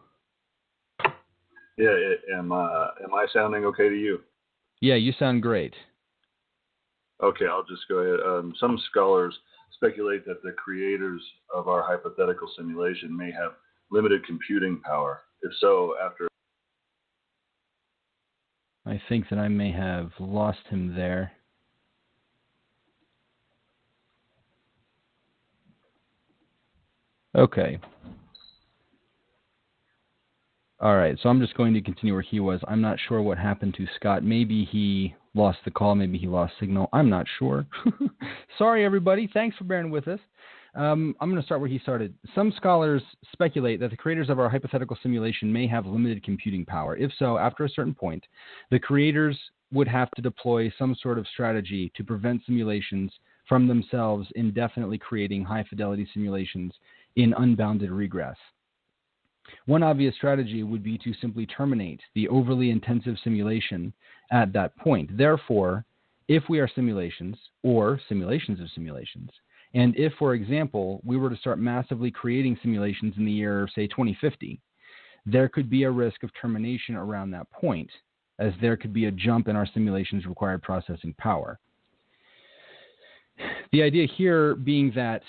S2: Yeah, am I sounding okay to you?
S1: Yeah, you sound great.
S2: Okay, I'll just go ahead. Some scholars speculate that the creators of our hypothetical simulation may have limited computing power. If so, after...
S1: I think that I may have lost him there. Okay. All right, so I'm just going to continue where he was. I'm not sure what happened to Scott. Maybe he lost the call. Maybe he lost signal. I'm not sure. Sorry, everybody. Thanks for bearing with us. I'm going to start where he started. Some scholars speculate that the creators of our hypothetical simulation may have limited computing power. If so, after a certain point, the creators would have to deploy some sort of strategy to prevent simulations from themselves indefinitely creating high-fidelity simulations in unbounded regress. One obvious strategy would be to simply terminate the overly intensive simulation at that point. Therefore, if we are simulations or simulations of simulations, and if, for example, we were to start massively creating simulations in the year, say, 2050, there could be a risk of termination around that point, as there could be a jump in our simulation's required processing power. The idea here being that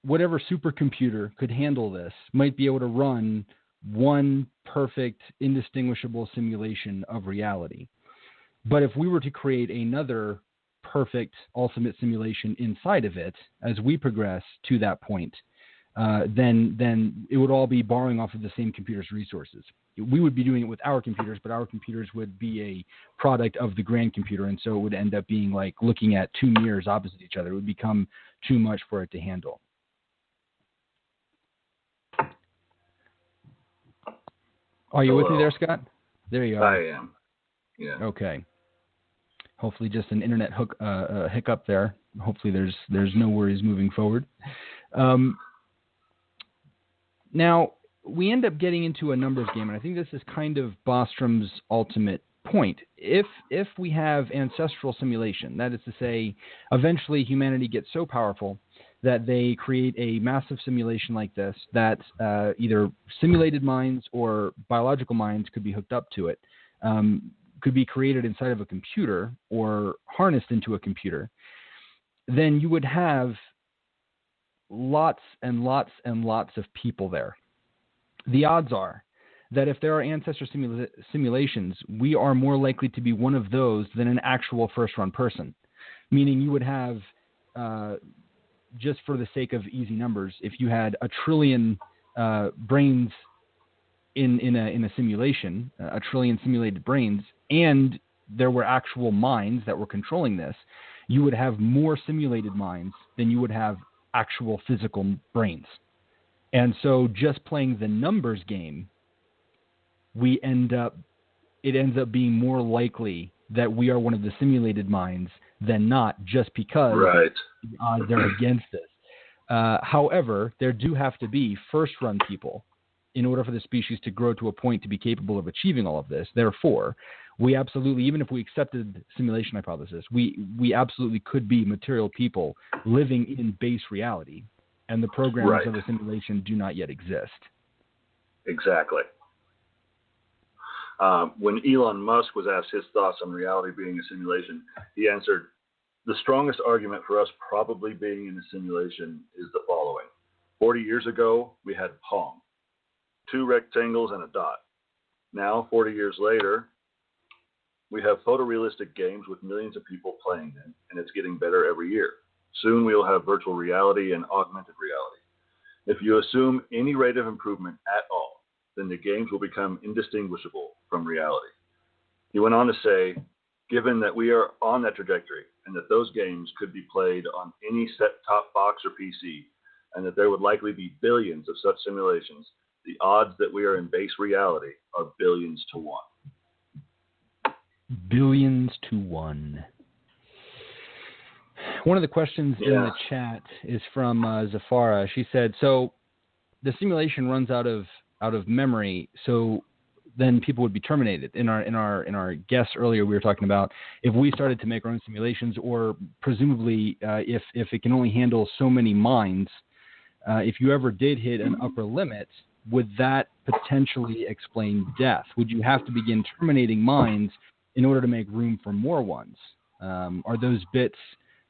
S1: whatever supercomputer could handle this might be able to run one perfect, indistinguishable simulation of reality. But if we were to create another perfect, ultimate simulation inside of it, as we progress to that point, then it would all be borrowing off of the same computer's resources. We would be doing it with our computers, but our computers would be a product of the grand computer, and so it would end up being like looking at two mirrors opposite each other. It would become too much for it to handle. Are you with me there, Scott? There you are.
S2: I am. Yeah.
S1: Okay. Hopefully, just an internet hiccup there. Hopefully, there's no worries moving forward. Now, we end up getting into a numbers game, and I think this is kind of Bostrom's ultimate point. If we have ancestral simulation, that is to say, eventually humanity gets so powerful that they create a massive simulation like this that either simulated minds or biological minds could be hooked up to it, could be created inside of a computer or harnessed into a computer, then you would have lots and lots and lots of people there. The odds are that if there are ancestor simulations, we are more likely to be one of those than an actual first-run person, meaning you would have... just for the sake of easy numbers, if you had 1 trillion brains in a simulation, 1 trillion simulated brains, and there were actual minds that were controlling this, you would have more simulated minds than you would have actual physical brains. And so just playing the numbers game, it ends up being more likely that we are one of the simulated minds than not, just because the odds are against us. However, there do have to be first-run people in order for the species to grow to a point to be capable of achieving all of this. Therefore, we absolutely, even if we accepted simulation hypothesis, we absolutely could be material people living in base reality, and the programs of the simulation do not yet exist.
S2: Exactly. When Elon Musk was asked his thoughts on reality being a simulation, he answered, "The strongest argument for us probably being in a simulation is the following. 40 years ago, we had Pong, 2 rectangles and a dot. Now, 40 years later, We have photorealistic games with millions of people playing them, and it's getting better every year. Soon we'll have virtual reality and augmented reality. If you assume any rate of improvement at all, then the games will become indistinguishable from reality. He went on to say, given that we are on that trajectory and that those games could be played on any set-top box or PC, and that there would likely be billions of such simulations, the odds that we are in base reality are billions to one.
S1: Billions to one. One of the questions in the chat is from Zafara. She said, so the simulation runs out of memory, so then people would be terminated. In our guest earlier, we were talking about if we started to make our own simulations, or presumably if it can only handle so many minds, if you ever did hit an upper limit, would that potentially explain death? Would you have to begin terminating minds in order to make room for more ones? Are those bits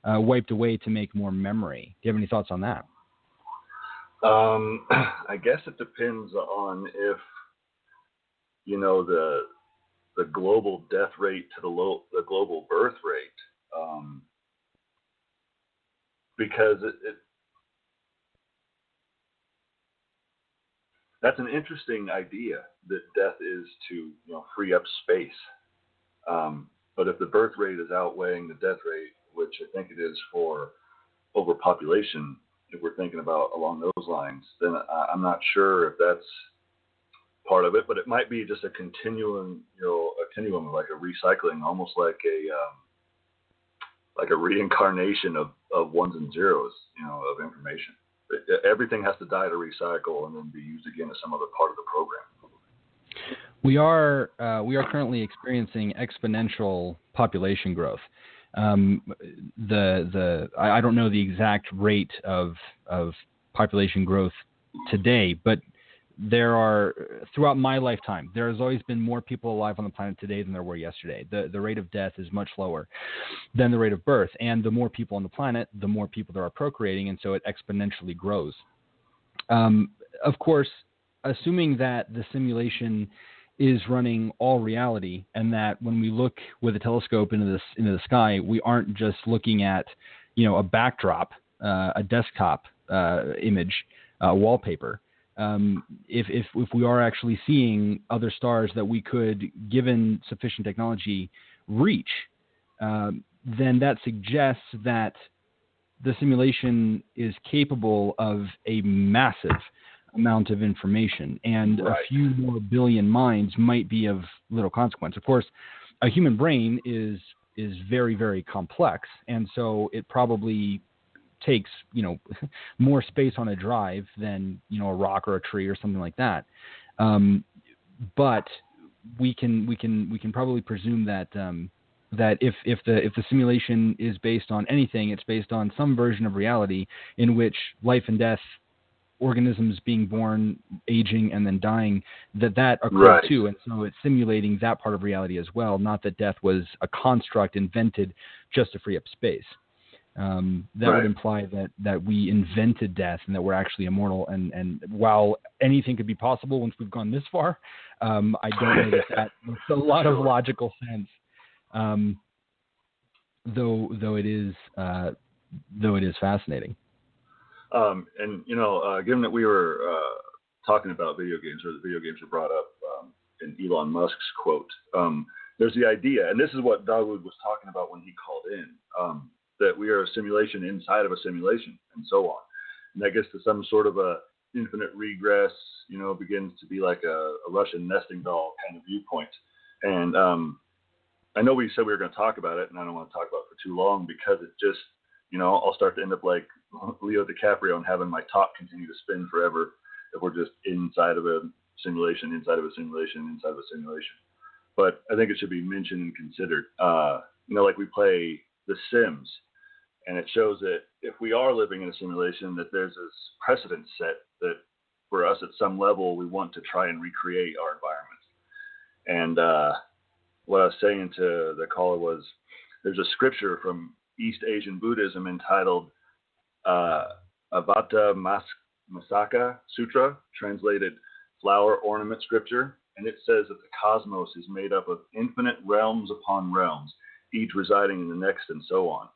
S1: wiped away to make more memory? Do you have any thoughts on that?
S2: I guess it depends on if, the global death rate to the global birth rate, because that's an interesting idea, that death is to free up space. But if the birth rate is outweighing the death rate, which I think it is for overpopulation, if we're thinking about along those lines, then I'm not sure if that's part of it, but it might be just a continuum, like a recycling, almost like a reincarnation of ones and zeros, of information. Everything has to die to recycle and then be used again as some other part of the program.
S1: We are currently experiencing exponential population growth. I don't know the exact rate of population growth today, but there are, throughout my lifetime, there has always been more people alive on the planet today than there were yesterday. The rate of death is much lower than the rate of birth, and the more people on the planet, the more people there are procreating, and so it exponentially grows. Of course, assuming that the simulation is running all reality, and that when we look with a telescope into the sky, we aren't just looking at, a backdrop, a desktop image, wallpaper. If we are actually seeing other stars that we could, given sufficient technology, reach, then that suggests that the simulation is capable of a massive amount of information, and a few more billion minds might be of little consequence. Of course, a human brain is very, very complex, and so it probably takes more space on a drive than a rock or a tree or something like that. But we can probably presume that if the simulation is based on anything, it's based on some version of reality in which life and death, organisms being born, aging, and then dying, that occurred too. And so it's simulating that part of reality as well, not that death was a construct invented just to free up space. That would imply that we invented death and that we're actually immortal. And while anything could be possible once we've gone this far, I don't know that makes a lot of logical sense. Though it is fascinating. Given that we were talking about video games, or the video games were brought up in Elon Musk's quote, there's the idea, and this is what Dawood was talking about when he called in, that we are a simulation inside of a simulation, and so on. And that gets to some sort of a infinite regress, begins to be like a Russian nesting doll kind of viewpoint. And I know we said we were going to talk about it, and I don't want to talk about it for too long, because it just, I'll start to end up like Leo DiCaprio and having my top continue to spin forever if we're just inside of a simulation, inside of a simulation, inside of a simulation. But I think it should be mentioned and considered. Like we play The Sims, and it shows that if we are living in a simulation, that there's this precedent set that for us at some level we want to try and recreate our environment. And what I was saying to the caller was, there's a scripture from East Asian Buddhism entitled Avatta Masaka Sutra, translated Flower Ornament Scripture.
S2: and it says that the cosmos is made up of infinite realms upon realms, each residing in the next, and so on.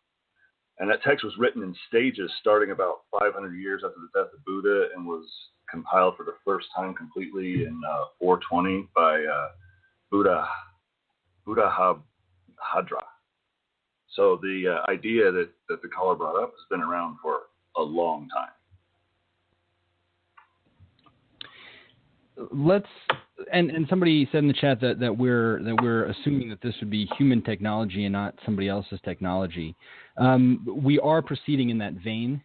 S2: And that text was written in stages starting about 500 years after the death of Buddha and was compiled for the first time completely in 420 by Buddha Hadra. So the idea that the caller brought up has been around for a long time.
S1: And somebody said in the chat that we're assuming that this would be human technology and not somebody else's technology. We are proceeding in that vein,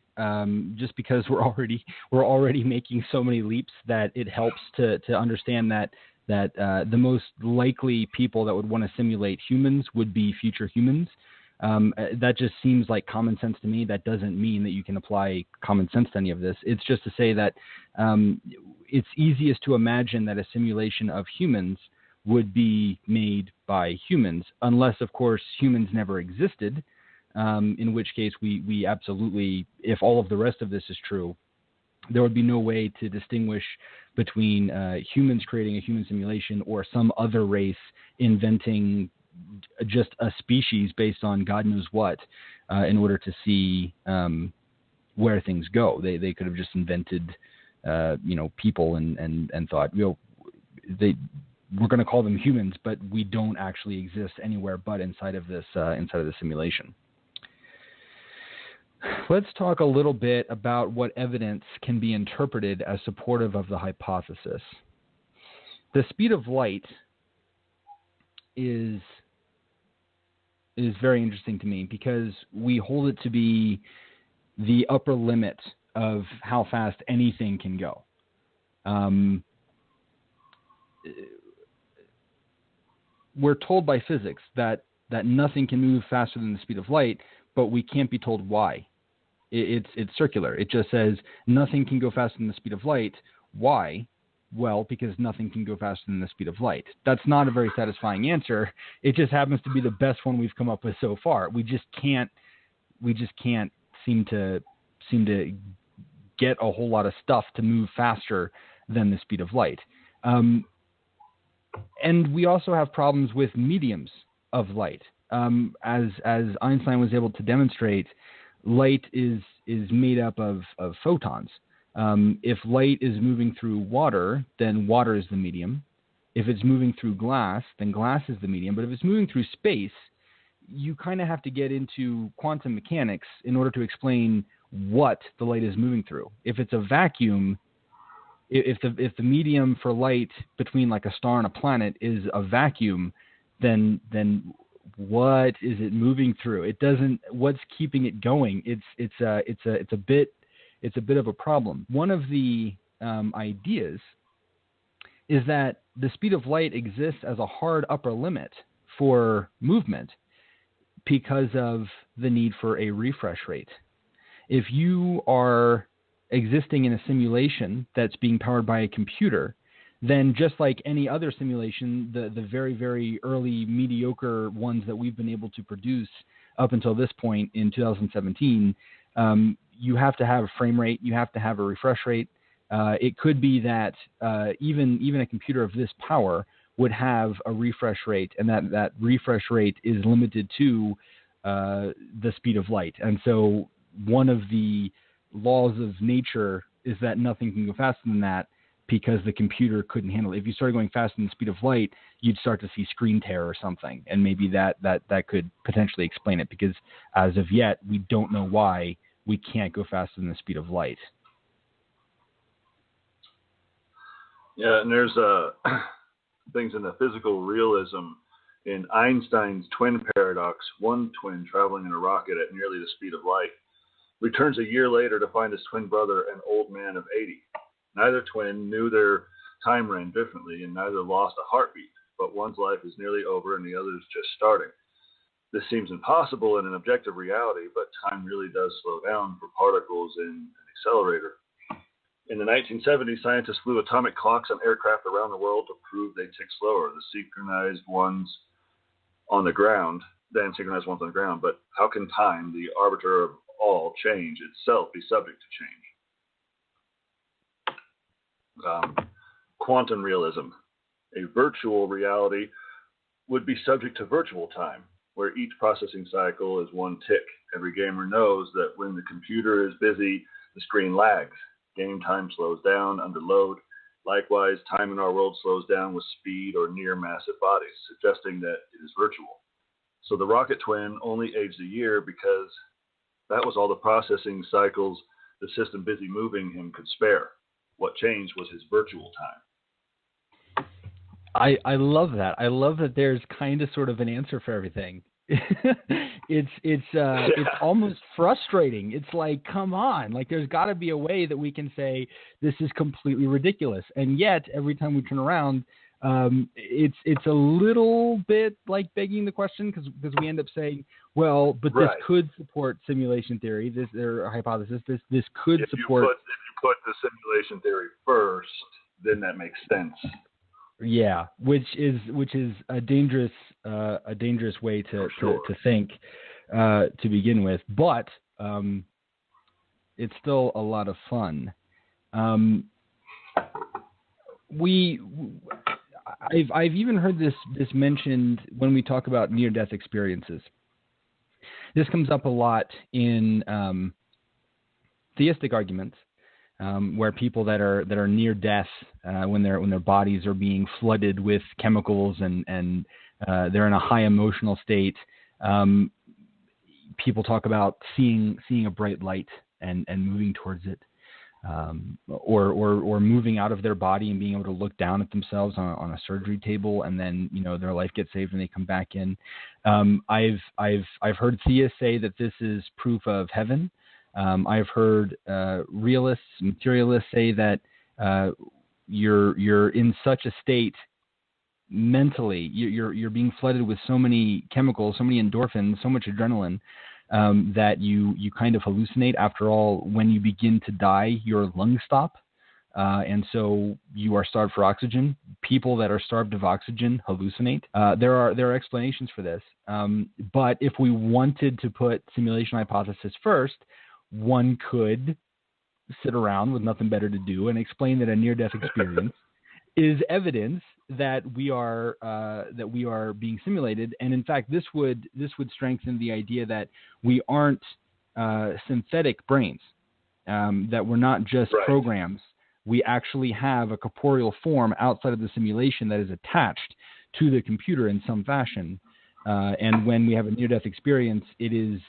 S1: just because we're already making so many leaps that it helps to understand that the most likely people that would want to simulate humans would be future humans. That just seems like common sense to me. That doesn't mean that you can apply common sense to any of this. It's just to say that it's easiest to imagine that a simulation of humans would be made by humans, unless, of course, humans never existed, in which case we absolutely, if all of the rest of this is true, there would be no way to distinguish between humans creating a human simulation or some other race inventing just a species based on God knows what, in order to see where things go. They could have just invented, people and thought, we're going to call them humans, but we don't actually exist anywhere but inside of the simulation. Let's talk a little bit about what evidence can be interpreted as supportive of the hypothesis. The speed of light is very interesting to me because we hold it to be the upper limit of how fast anything can go. We're told by physics that nothing can move faster than the speed of light, but we can't be told why. It's circular. It just says nothing can go faster than the speed of light. Why? Well, because nothing can go faster than the speed of light. That's not a very satisfying answer. It just happens to be the best one we've come up with so far. We just can't seem to get a whole lot of stuff to move faster than the speed of light. And we also have problems with mediums of light. As Einstein was able to demonstrate, light is made up of photons. If light is moving through water, then water is the medium. If it's moving through glass, then glass is the medium. But if it's moving through space, you kind of have to get into quantum mechanics in order to explain what the light is moving through. If it's a vacuum, if the medium for light between like a star and a planet is a vacuum, then what is it moving through? It doesn't. What's keeping it going? It's a bit of a problem. One of the ideas is that the speed of light exists as a hard upper limit for movement because of the need for a refresh rate. If you are existing in a simulation that's being powered by a computer, then just like any other simulation, the very, very early mediocre ones that we've been able to produce up until this point in 2017, you have to have a frame rate, you have to have a refresh rate. It could be that even a computer of this power would have a refresh rate, and that refresh rate is limited to the speed of light. And so one of the laws of nature is that nothing can go faster than that because the computer couldn't handle it. If you started going faster than the speed of light, you'd start to see screen tear or something, and maybe that could potentially explain it, because as of yet, we don't know why we can't go faster than the speed of light.
S2: Yeah, and there's things in the physical realism. In Einstein's twin paradox, one twin traveling in a rocket at nearly the speed of light returns a year later to find his twin brother an old man of 80. Neither twin knew their time ran differently, and neither lost a heartbeat, but one's life is nearly over and the other's just starting. This seems impossible in an objective reality, but time really does slow down for particles in an accelerator. In the 1970s, scientists flew atomic clocks on aircraft around the world to prove they tick slower, the synchronized ones on the ground, but how can time, the arbiter of all change itself, be subject to change? Quantum realism. A virtual reality would be subject to virtual time, where each processing cycle is one tick. Every gamer knows that when the computer is busy, the screen lags. Game time slows down under load. Likewise, time in our world slows down with speed or near massive bodies, suggesting that it is virtual. So the rocket twin only aged a year because that was all the processing cycles the system busy moving him could spare. What changed was his virtual time.
S1: I love that. I love that there's kind of sort of an answer for everything. It's almost frustrating. It's like, come on, like there's got to be a way that we can say this is completely ridiculous. And yet every time we turn around, it's a little bit like begging the question because we end up saying, well, but this could support simulation theory. This their hypothesis. This could support.
S2: If you put the simulation theory first, then that makes sense.
S1: Yeah, which is a dangerous way to think to begin with, but it's still a lot of fun. I've even heard this mentioned when we talk about near-death experiences. This comes up a lot in theistic arguments. Where people that are near death, when their bodies are being flooded with chemicals and they're in a high emotional state, people talk about seeing a bright light and moving towards it, or moving out of their body and being able to look down at themselves on a surgery table, and then their life gets saved and they come back in. I've heard theists say that this is proof of heaven. I've heard realists, materialists say that you're in such a state mentally, you're being flooded with so many chemicals, so many endorphins, so much adrenaline that you kind of hallucinate. After all, when you begin to die, your lungs stop, and so you are starved for oxygen. People that are starved of oxygen hallucinate. There are explanations for this, but if we wanted to put simulation hypothesis first, one could sit around with nothing better to do and explain that a near-death experience is evidence that we are being simulated. And in fact, this would strengthen the idea that we aren't synthetic brains, that we're not just programs. We actually have a corporeal form outside of the simulation that is attached to the computer in some fashion. And when we have a near-death experience, it is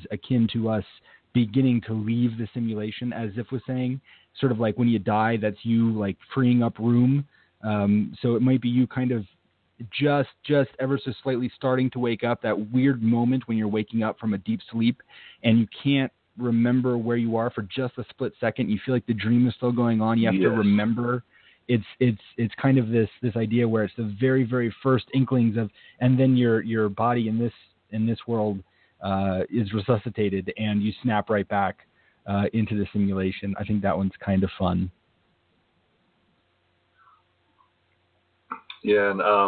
S1: akin to us beginning to leave the simulation, as if we're saying, sort of like when you die, that's you like freeing up room. So it might be you kind of just ever so slightly starting to wake up, that weird moment when you're waking up from a deep sleep and you can't remember where you are for just a split second. You feel like the dream is still going on. You have to remember. It's kind of this idea where it's the very, very first inklings of, and then your body in this world is resuscitated and you snap right back into the simulation. I think that one's kind of fun.
S2: Yeah, and I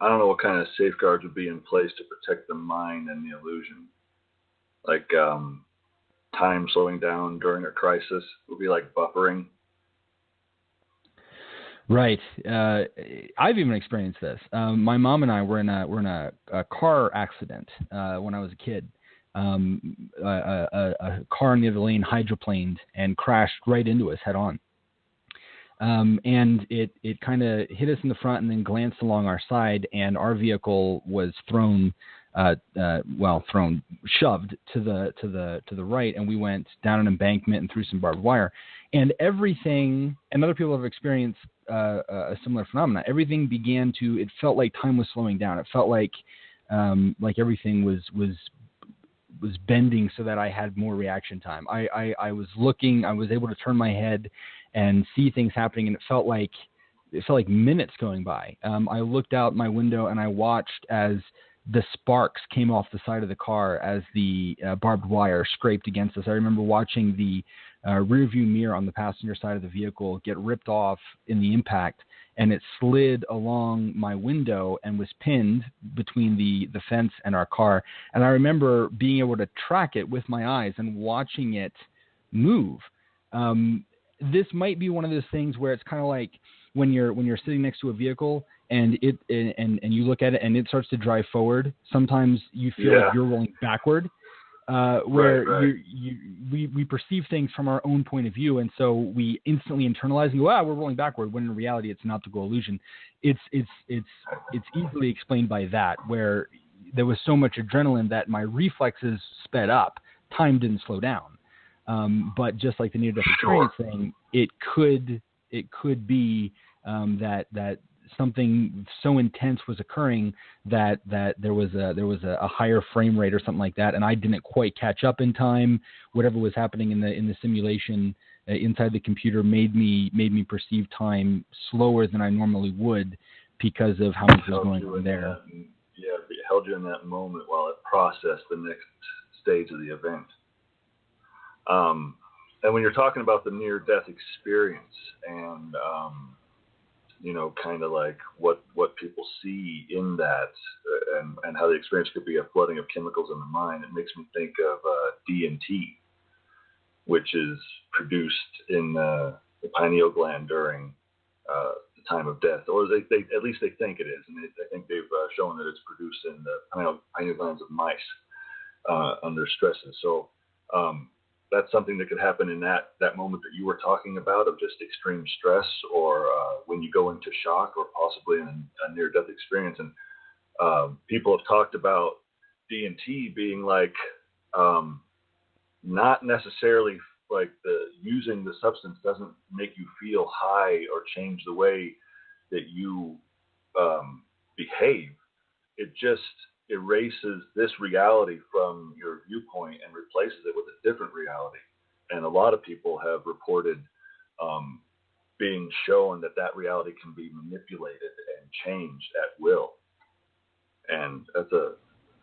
S2: don't know what kind of safeguards would be in place to protect the mind and the illusion. Like time slowing down during a crisis would be like buffering. Right.
S1: I've even experienced this. My mom and I were in a car accident when I was a kid. A car in the other lane hydroplaned and crashed right into us head on. And it kind of hit us in the front and then glanced along our side, and our vehicle was shoved to the right, and we went down an embankment and through some barbed wire. And everything, and other people have experienced a similar phenomenon. Everything began to, it felt like time was slowing down. It felt like everything was bending so that I had more reaction time. I was looking, I was able to turn my head and see things happening, and it felt like minutes going by. I looked out my window and I watched as the sparks came off the side of the car as the barbed wire scraped against us. I remember watching the rear view mirror on the passenger side of the vehicle get ripped off in the impact, and it slid along my window and was pinned between the fence and our car. And I remember being able to track it with my eyes and watching it move. This might be one of those things where it's kind of like when you're sitting next to a vehicle and you look at it and it starts to drive forward, sometimes you feel like you're rolling backward. Where
S2: right.
S1: we perceive things from our own point of view, and so we instantly internalize and go, we're rolling backward, when in reality it's an optical illusion. It's easily explained by that, where there was so much adrenaline that my reflexes sped up, time didn't slow down. But just like the near-death experience thing, it could be that something so intense was occurring that there was a higher frame rate or something like that, and I didn't quite catch up in time. Whatever was happening in the simulation inside the computer made me perceive time slower than I normally would because of how much was going on there.
S2: It held you in that moment while it processed the next stage of the event. And when you're talking about the near-death experience and kind of like what people see in that, and how the experience could be a flooding of chemicals in the mind, it makes me think of DMT, which is produced in the pineal gland during the time of death, or they at least they think it is, and I think they've shown that it's produced in the pineal glands of mice under stresses. So that's something that could happen in that moment that you were talking about of just extreme stress, or when you go into shock, or possibly in a near-death experience. And people have talked about DMT being like not necessarily like using the substance doesn't make you feel high or change the way that you behave. It just erases this reality from your viewpoint and replaces it with a different reality. And a lot of people have reported being shown that reality can be manipulated and changed at will. And that's a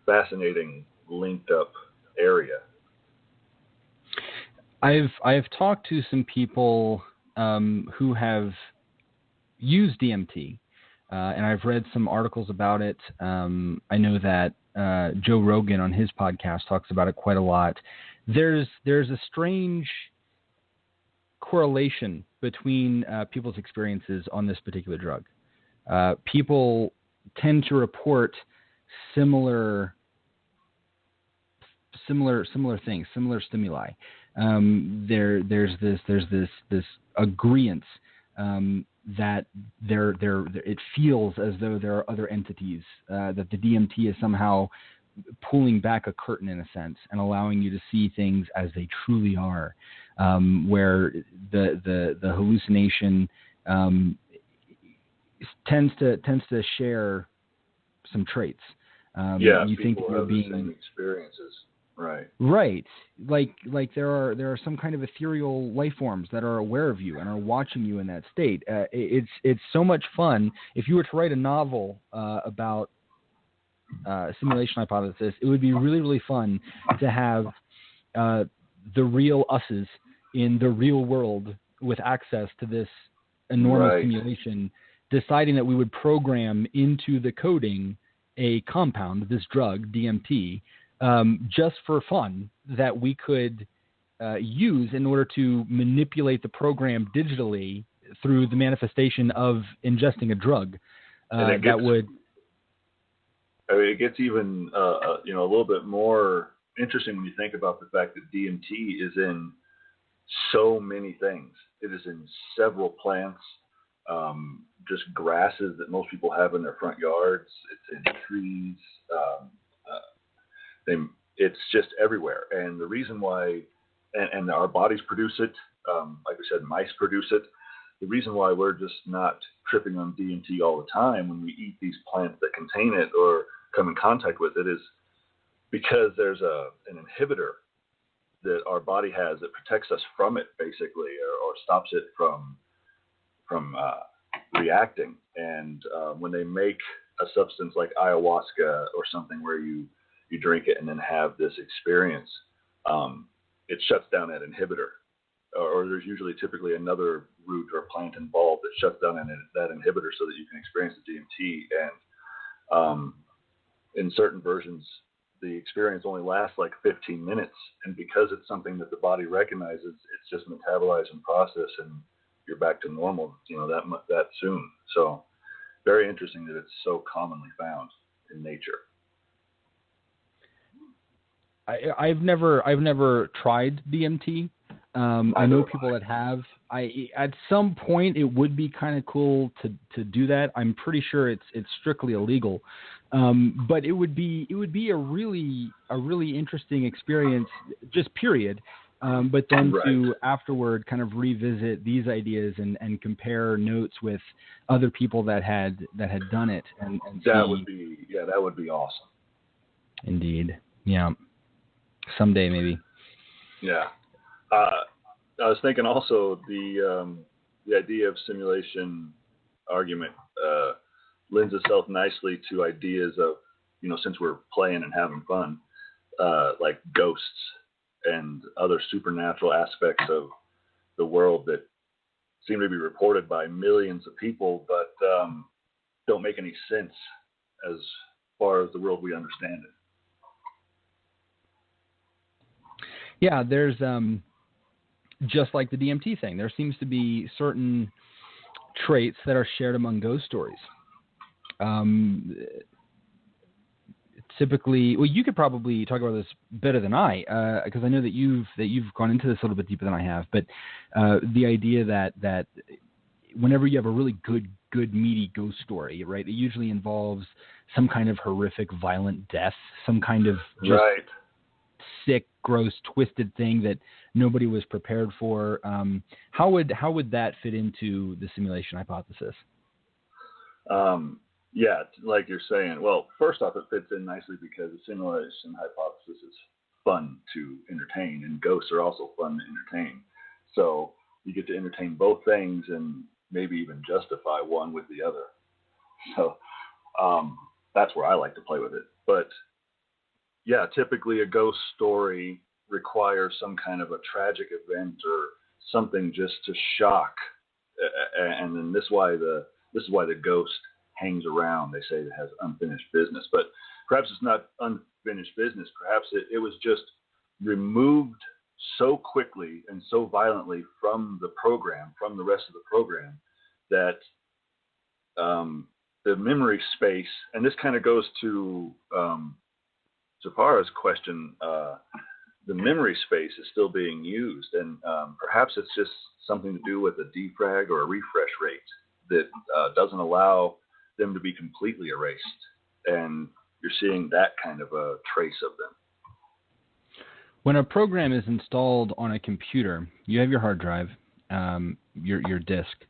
S2: fascinating linked up area.
S1: I've talked to some people who have used DMT. And I've read some articles about it. I know that Joe Rogan on his podcast talks about it quite a lot. There's a strange correlation between people's experiences on this particular drug. People tend to report similar things, similar stimuli. There's this agreement that it feels as though there are other entities, that the DMT is somehow pulling back a curtain in a sense and allowing you to see things as they truly are, where the hallucination tends to share some traits. You think that you're being
S2: the same experiences.
S1: Right. Like there are some kind of ethereal life forms that are aware of you and are watching you in that state. It's so much fun. If you were to write a novel about simulation hypothesis, it would be really, really fun to have the real us's in the real world with access to this enormous simulation, deciding that we would program into the coding a compound, this drug, DMT, just for fun, that we could use in order to manipulate the program digitally through the manifestation of ingesting a drug.
S2: It gets even a little bit more interesting when you think about the fact that DMT is in so many things. It is in several plants, just grasses that most people have in their front yards. It's in trees. It's just everywhere. And the reason why, and our bodies produce it, like we said, mice produce it. The reason why we're just not tripping on DMT all the time when we eat these plants that contain it or come in contact with it is because there's an inhibitor that our body has that protects us from it, basically, or stops it from reacting. And when they make a substance like ayahuasca or something where you drink it and then have this experience, it shuts down that inhibitor. Or there's typically another root or plant involved that shuts down that inhibitor so that you can experience the DMT. And in certain versions, the experience only lasts like 15 minutes. And because it's something that the body recognizes, it's just metabolized and processed and you're back to normal, that soon. So very interesting that it's so commonly found in nature.
S1: I've never tried DMT. I know people that have. At some point it would be kind of cool to do that. I'm pretty sure it's strictly illegal, but it would be a really interesting experience, just period. But then to afterward kind of revisit these ideas and compare notes with other people that had done it, and
S2: that would be awesome.
S1: Indeed, yeah. Someday maybe.
S2: Yeah. I was thinking also the idea of simulation argument lends itself nicely to ideas of, since we're playing and having fun, like ghosts and other supernatural aspects of the world that seem to be reported by millions of people, but don't make any sense as far as the world we understand it.
S1: Yeah, there's just like the DMT thing, there seems to be certain traits that are shared among ghost stories. Typically, well, you could probably talk about this better than I, because I know that you've gone into this a little bit deeper than I have. But the idea that whenever you have a really good meaty ghost story, right, it usually involves some kind of horrific, violent death, some kind of just sick, gross, twisted thing that nobody was prepared for. How would that fit into the simulation hypothesis?
S2: Yeah, like you're saying. Well, first off, it fits in nicely because the simulation hypothesis is fun to entertain, and ghosts are also fun to entertain. So you get to entertain both things and maybe even justify one with the other. So that's where I like to play with it. But yeah, typically a ghost story requires some kind of a tragic event or something just to shock, and then this is why the ghost hangs around. They say it has unfinished business, but perhaps it's not unfinished business. Perhaps it was just removed so quickly and so violently from the program, from the rest of the program, that the memory space, and this kind of goes to Zafara's question, the memory space is still being used, and perhaps it's just something to do with a defrag or a refresh rate that doesn't allow them to be completely erased, and you're seeing that kind of a trace of them.
S1: When a program is installed on a computer, you have your hard drive, your disk,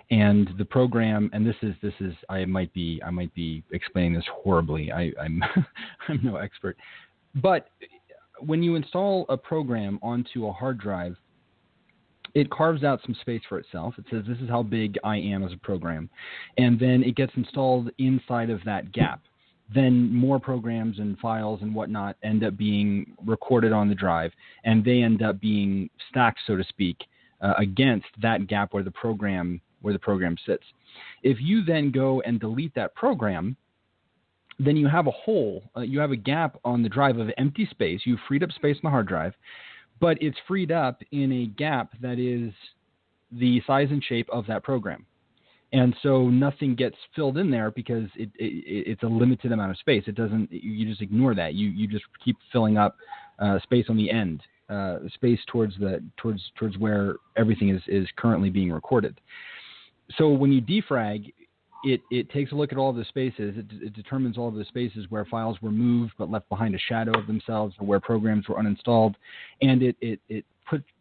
S1: and the program. And this is I might be explaining this horribly. I'm I'm no expert, but when you install a program onto a hard drive, it carves out some space for itself. It says, this is how big I am as a program. And then it gets installed inside of that gap. Then more programs and files and whatnot end up being recorded on the drive, and they end up being stacked, so to speak, against that gap where the program sits. If you then go and delete that program, then you have a hole, you have a gap on the drive of empty space. You've freed up space on the hard drive, but it's freed up in a gap that is the size and shape of that program. And so nothing gets filled in there because it's a limited amount of space. It doesn't, you just ignore that. You just keep filling up space on the end, space towards where everything is currently being recorded. So when you defrag, it takes a look at all of the spaces. It determines all of the spaces where files were moved but left behind a shadow of themselves, or where programs were uninstalled, and it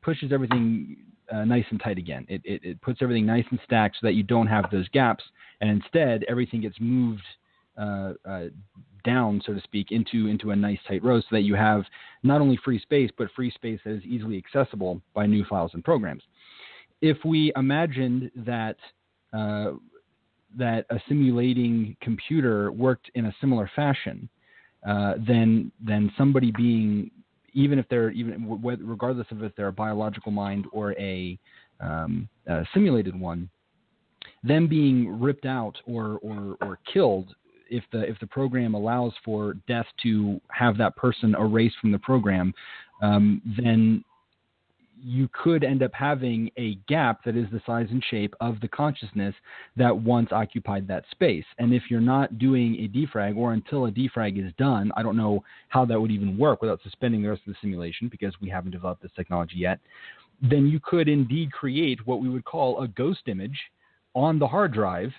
S1: pushes everything nice and tight again. It puts everything nice and stacked so that you don't have those gaps, and instead everything gets moved down, so to speak, into a nice tight row, so that you have not only free space, but free space that is easily accessible by new files and programs. If we imagined that a simulating computer worked in a similar fashion, then somebody being, regardless of if they're a biological mind or a simulated one, them being ripped out or killed, if the program allows for death to have that person erased from the program, then you could end up having a gap that is the size and shape of the consciousness that once occupied that space. And if you're not doing a defrag, or until a defrag is done, I don't know how that would even work without suspending the rest of the simulation, because we haven't developed this technology yet, then you could indeed create what we would call a ghost image on the hard drive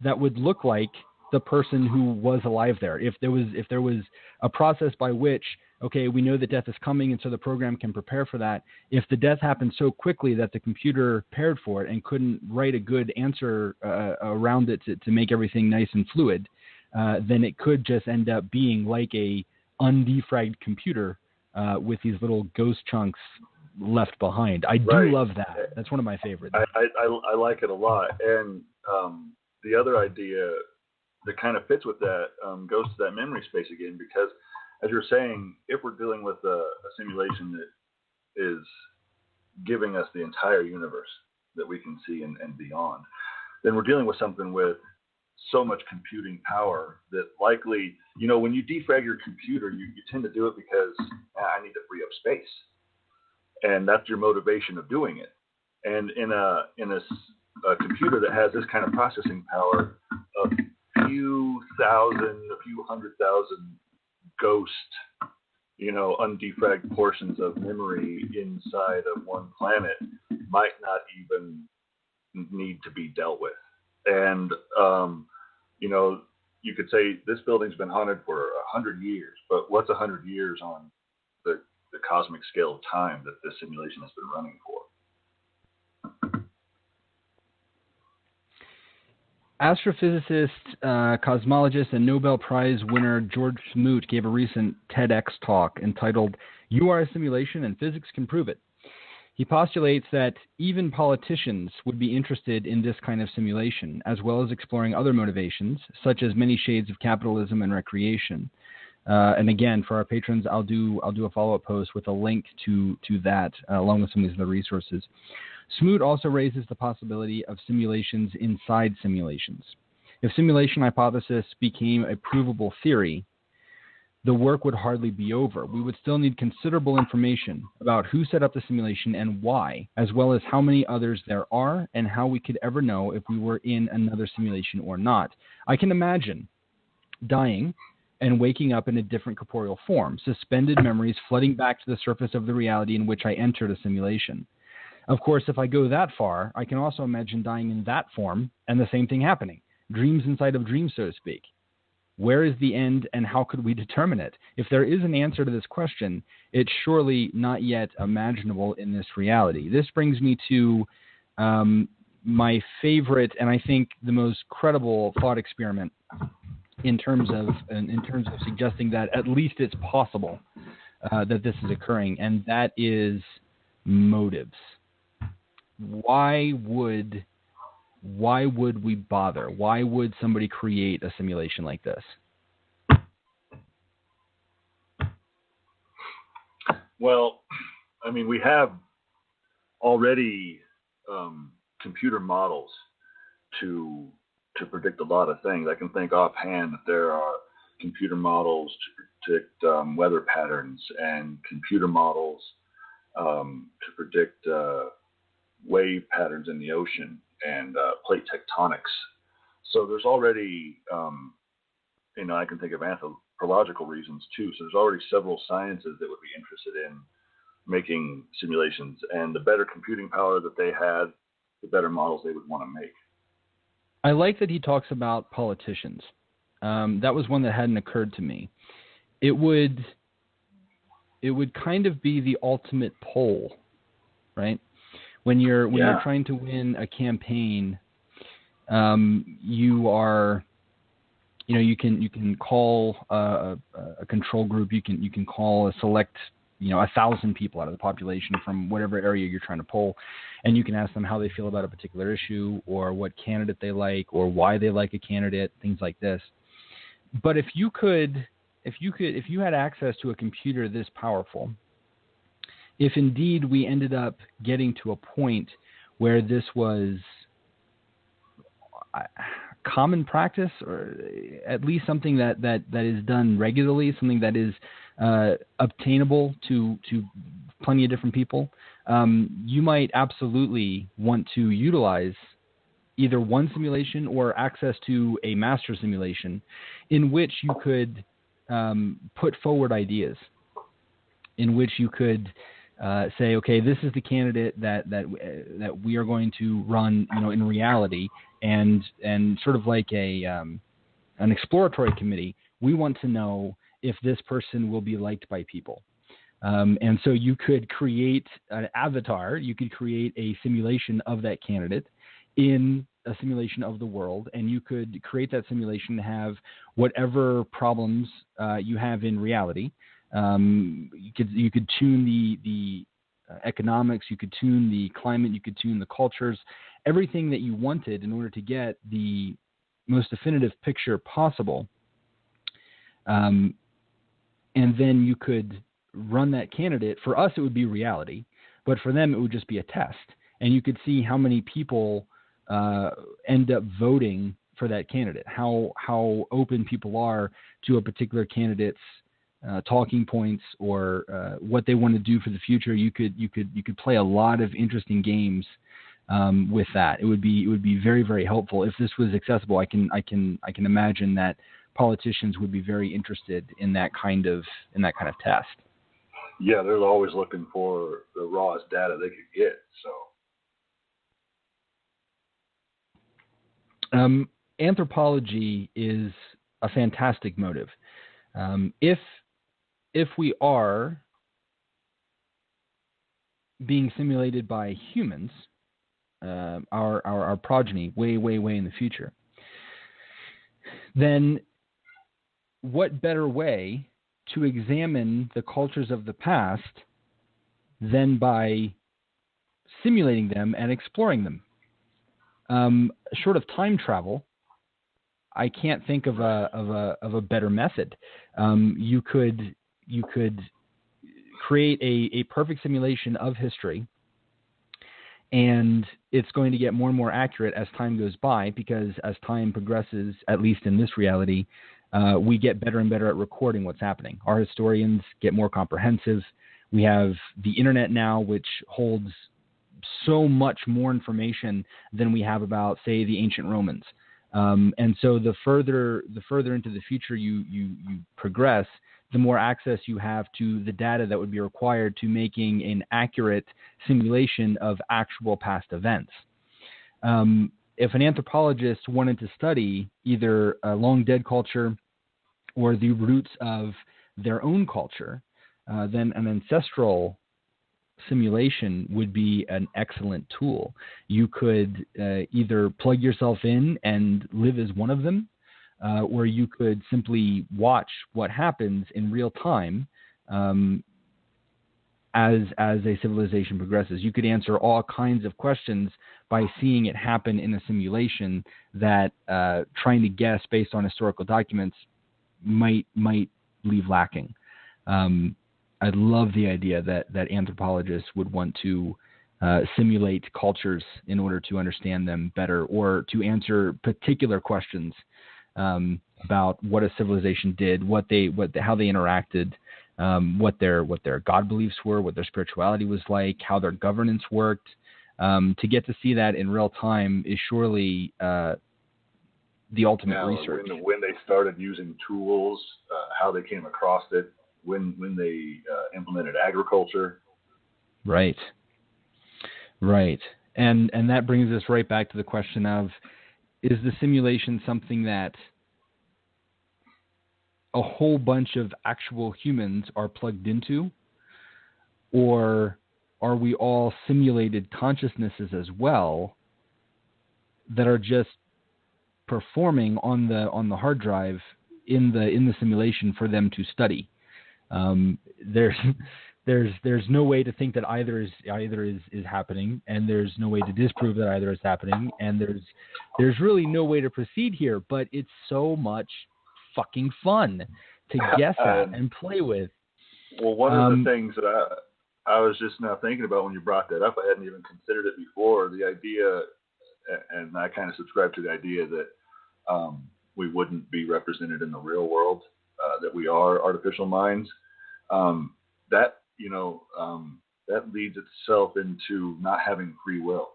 S1: that would look like the person who was alive there. If there was a process by which, okay, we know that death is coming, and so the program can prepare for that. If the death happened so quickly that the computer prepared for it and couldn't write a good answer around it to make everything nice and fluid, then it could just end up being like a undefragged computer with these little ghost chunks left behind. I do love that. That's one of my favorites.
S2: I like it a lot. And the other idea that kind of fits with that goes to that memory space again, because as you're saying, if we're dealing with a simulation that is giving us the entire universe that we can see and beyond, then we're dealing with something with so much computing power that likely, when you defrag your computer, you tend to do it because I need to free up space. And that's your motivation of doing it. And in a computer that has this kind of processing power, a few hundred thousand ghost, undefragged portions of memory inside of one planet might not even need to be dealt with. And, you could say this building's been haunted for 100 years, but what's 100 years on the cosmic scale of time that this simulation has been running for?
S1: Astrophysicist, cosmologist, and Nobel Prize winner George Smoot gave a recent TEDx talk entitled, "You Are a Simulation and Physics Can Prove It." He postulates that even politicians would be interested in this kind of simulation, as well as exploring other motivations, such as many shades of capitalism and recreation. And again, for our patrons, I'll do a follow-up post with a link to that, along with some of these other resources. Smoot also raises the possibility of simulations inside simulations. If simulation hypothesis became a provable theory, the work would hardly be over. We would still need considerable information about who set up the simulation and why, as well as how many others there are and how we could ever know if we were in another simulation or not. I can imagine dying and waking up in a different corporeal form, suspended memories flooding back to the surface of the reality in which I entered a simulation. Of course, if I go that far, I can also imagine dying in that form and the same thing happening. Dreams inside of dreams, so to speak. Where is the end, and how could we determine it? If there is an answer to this question, it's surely not yet imaginable in this reality. This brings me to my favorite, and I think the most credible thought experiment in terms of suggesting that at least it's possible that this is occurring, and that is motives. Why would we bother? Why would somebody create a simulation like this?
S2: Well, I mean, we have already computer models to predict a lot of things. I can think offhand that there are computer models to predict weather patterns, and computer models to predict wave patterns in the ocean and plate tectonics. So there's already, I can think of anthropological reasons too. So there's already several sciences that would be interested in making simulations, and the better computing power that they had, the better models they would want to make.
S1: I like that he talks about politicians. That was one that hadn't occurred to me. It would kind of be the ultimate poll, right? When you're trying to win a campaign, you can call a control group. You can call a select 1,000 people out of the population from whatever area you're trying to poll, and you can ask them how they feel about a particular issue, or what candidate they like, or why they like a candidate, things like this. But if you had access to a computer this powerful, if indeed we ended up getting to a point where this was common practice, or at least something that is done regularly, something that is obtainable to plenty of different people, you might absolutely want to utilize either one simulation or access to a master simulation in which you could put forward ideas, in which you could say, okay, this is the candidate that we are going to run, in reality, and sort of like an exploratory committee. We want to know if this person will be liked by people. And so you could create an avatar, you could create a simulation of that candidate in a simulation of the world, and you could create that simulation to have whatever problems you have in reality. You could tune the economics, you could tune the climate, you could tune the cultures, everything that you wanted in order to get the most definitive picture possible. And then you could run that candidate. For us, it would be reality, but for them, it would just be a test. And you could see how many people end up voting for that candidate, how open people are to a particular candidate's talking points or what they want to do for the future. You could play a lot of interesting games with that. It would be very, very helpful if this was accessible. I can imagine that politicians would be very interested in that kind of test.
S2: Yeah, they're always looking for the rawest data they could get. So,
S1: anthropology is a fantastic motive. If we are being simulated by humans, our progeny, way in the future, then what better way to examine the cultures of the past than by simulating them and exploring them? Short of time travel, I can't think of a better method. You could create a perfect simulation of history, and it's going to get more and more accurate as time goes by, because as time progresses, at least in this reality, we get better and better at recording what's happening. Our historians get more comprehensive. We have the internet now, which holds so much more information than we have about, say, the ancient Romans. And so the further into the future you progress, the more access you have to the data that would be required to making an accurate simulation of actual past events. If an anthropologist wanted to study either a long dead culture or the roots of their own culture, then an ancestral simulation would be an excellent tool. You could either plug yourself in and live as one of them, or you could simply watch what happens in real time as a civilization progresses. You could answer all kinds of questions by seeing it happen in a simulation that trying to guess based on historical documents might leave lacking. I love the idea that anthropologists would want to simulate cultures in order to understand them better, or to answer particular questions about what a civilization did, how they interacted, what their God beliefs were, what their spirituality was like, how their governance worked. To get to see that in real time is surely the ultimate research.
S2: When they started using tools, how they came across it, when they implemented agriculture.
S1: Right. And that brings us right back to the question of, is the simulation something that a whole bunch of actual humans are plugged into, or are we all simulated consciousnesses as well that are just performing on the hard drive in the simulation for them to study? There's no way to think that either is happening, and there's no way to disprove that either is happening, and there's really no way to proceed here. But it's so much fucking fun to guess at and play with.
S2: Well, one of the things that I was just now thinking about when you brought that up, I hadn't even considered it before. The idea, and I kind of subscribe to the idea that we wouldn't be represented in the real world, that we are artificial minds. That that leads itself into not having free will.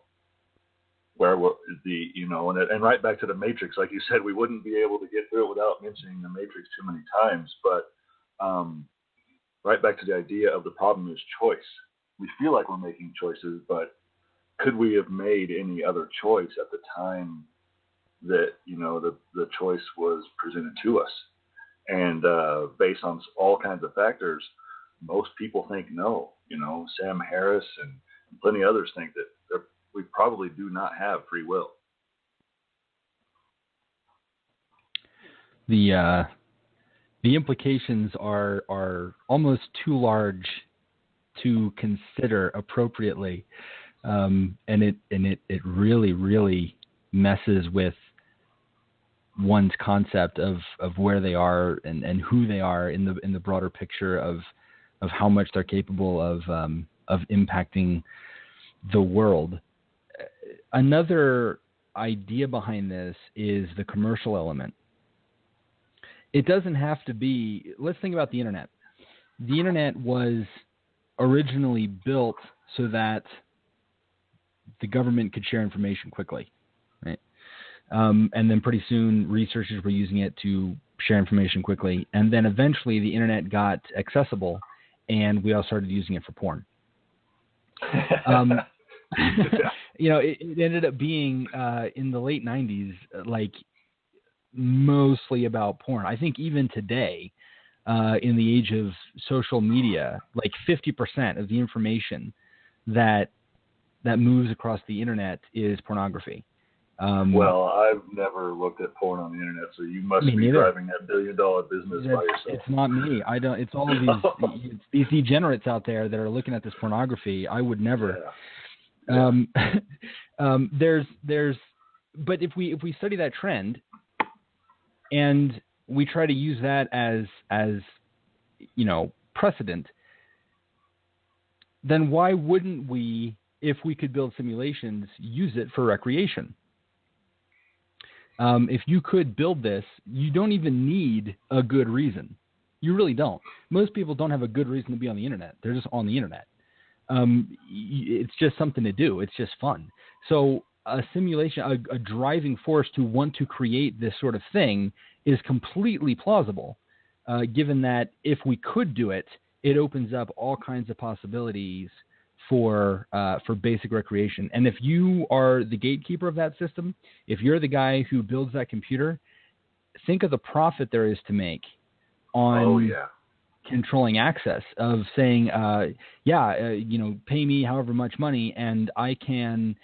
S2: Where and right back to the Matrix, like you said, we wouldn't be able to get through it without mentioning the Matrix too many times. But right back to the idea of the problem is choice. We feel like we're making choices, but could we have made any other choice at the time that the choice was presented to us? And based on all kinds of factors, most people think no. Sam Harris and plenty of others think that we probably do not have free will.
S1: The implications are almost too large to consider appropriately, and it really messes with one's concept of where they are and who they are in the broader picture of how much they're capable of impacting the world. Another idea behind this is the commercial element. It doesn't have to be. Let's think about the internet. The internet was originally built so that the government could share information quickly, right? And then pretty soon researchers were using it to share information quickly. And then eventually the internet got accessible and we all started using it for porn. It ended up being in the late 90s, like mostly about porn. I think even today, in the age of social media, like 50% of the information that moves across the internet is pornography.
S2: Well, I've never looked at porn on the internet, so you must be driving that billion-dollar business by yourself.
S1: It's not me. I don't. It's all of these degenerates out there that are looking at this pornography. I would never. Yeah. But if we study that trend, and we try to use that as precedent, then why wouldn't we, if we could build simulations, use it for recreation? If you could build this, you don't even need a good reason. You really don't. Most people don't have a good reason to be on the internet. They're just on the internet. It's just something to do. It's just fun. So a simulation, a driving force to want to create this sort of thing is completely plausible, given that if we could do it, it opens up all kinds of possibilities for basic recreation. And if you are the gatekeeper of that system, if you're the guy who builds that computer, think of the profit there is to make on controlling access, of saying, pay me however much money, and I can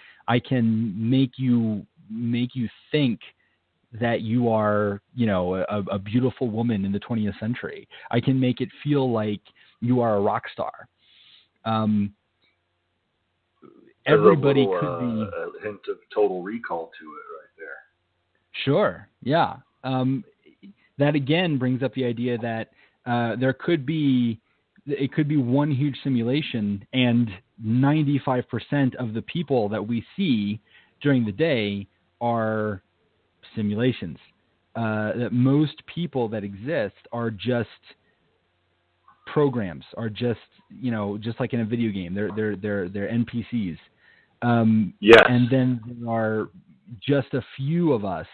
S1: make you think that you are, a beautiful woman in the 20th century. I can make it feel like you are a rock star. Everybody could be
S2: a hint of Total Recall to it right there.
S1: Sure. Yeah. That again brings up the idea that it could be one huge simulation, and 95% of the people that we see during the day are simulations. That most people that exist are just programs, are just like in a video game. They're NPCs.
S2: Yes.
S1: And then there are just a few of us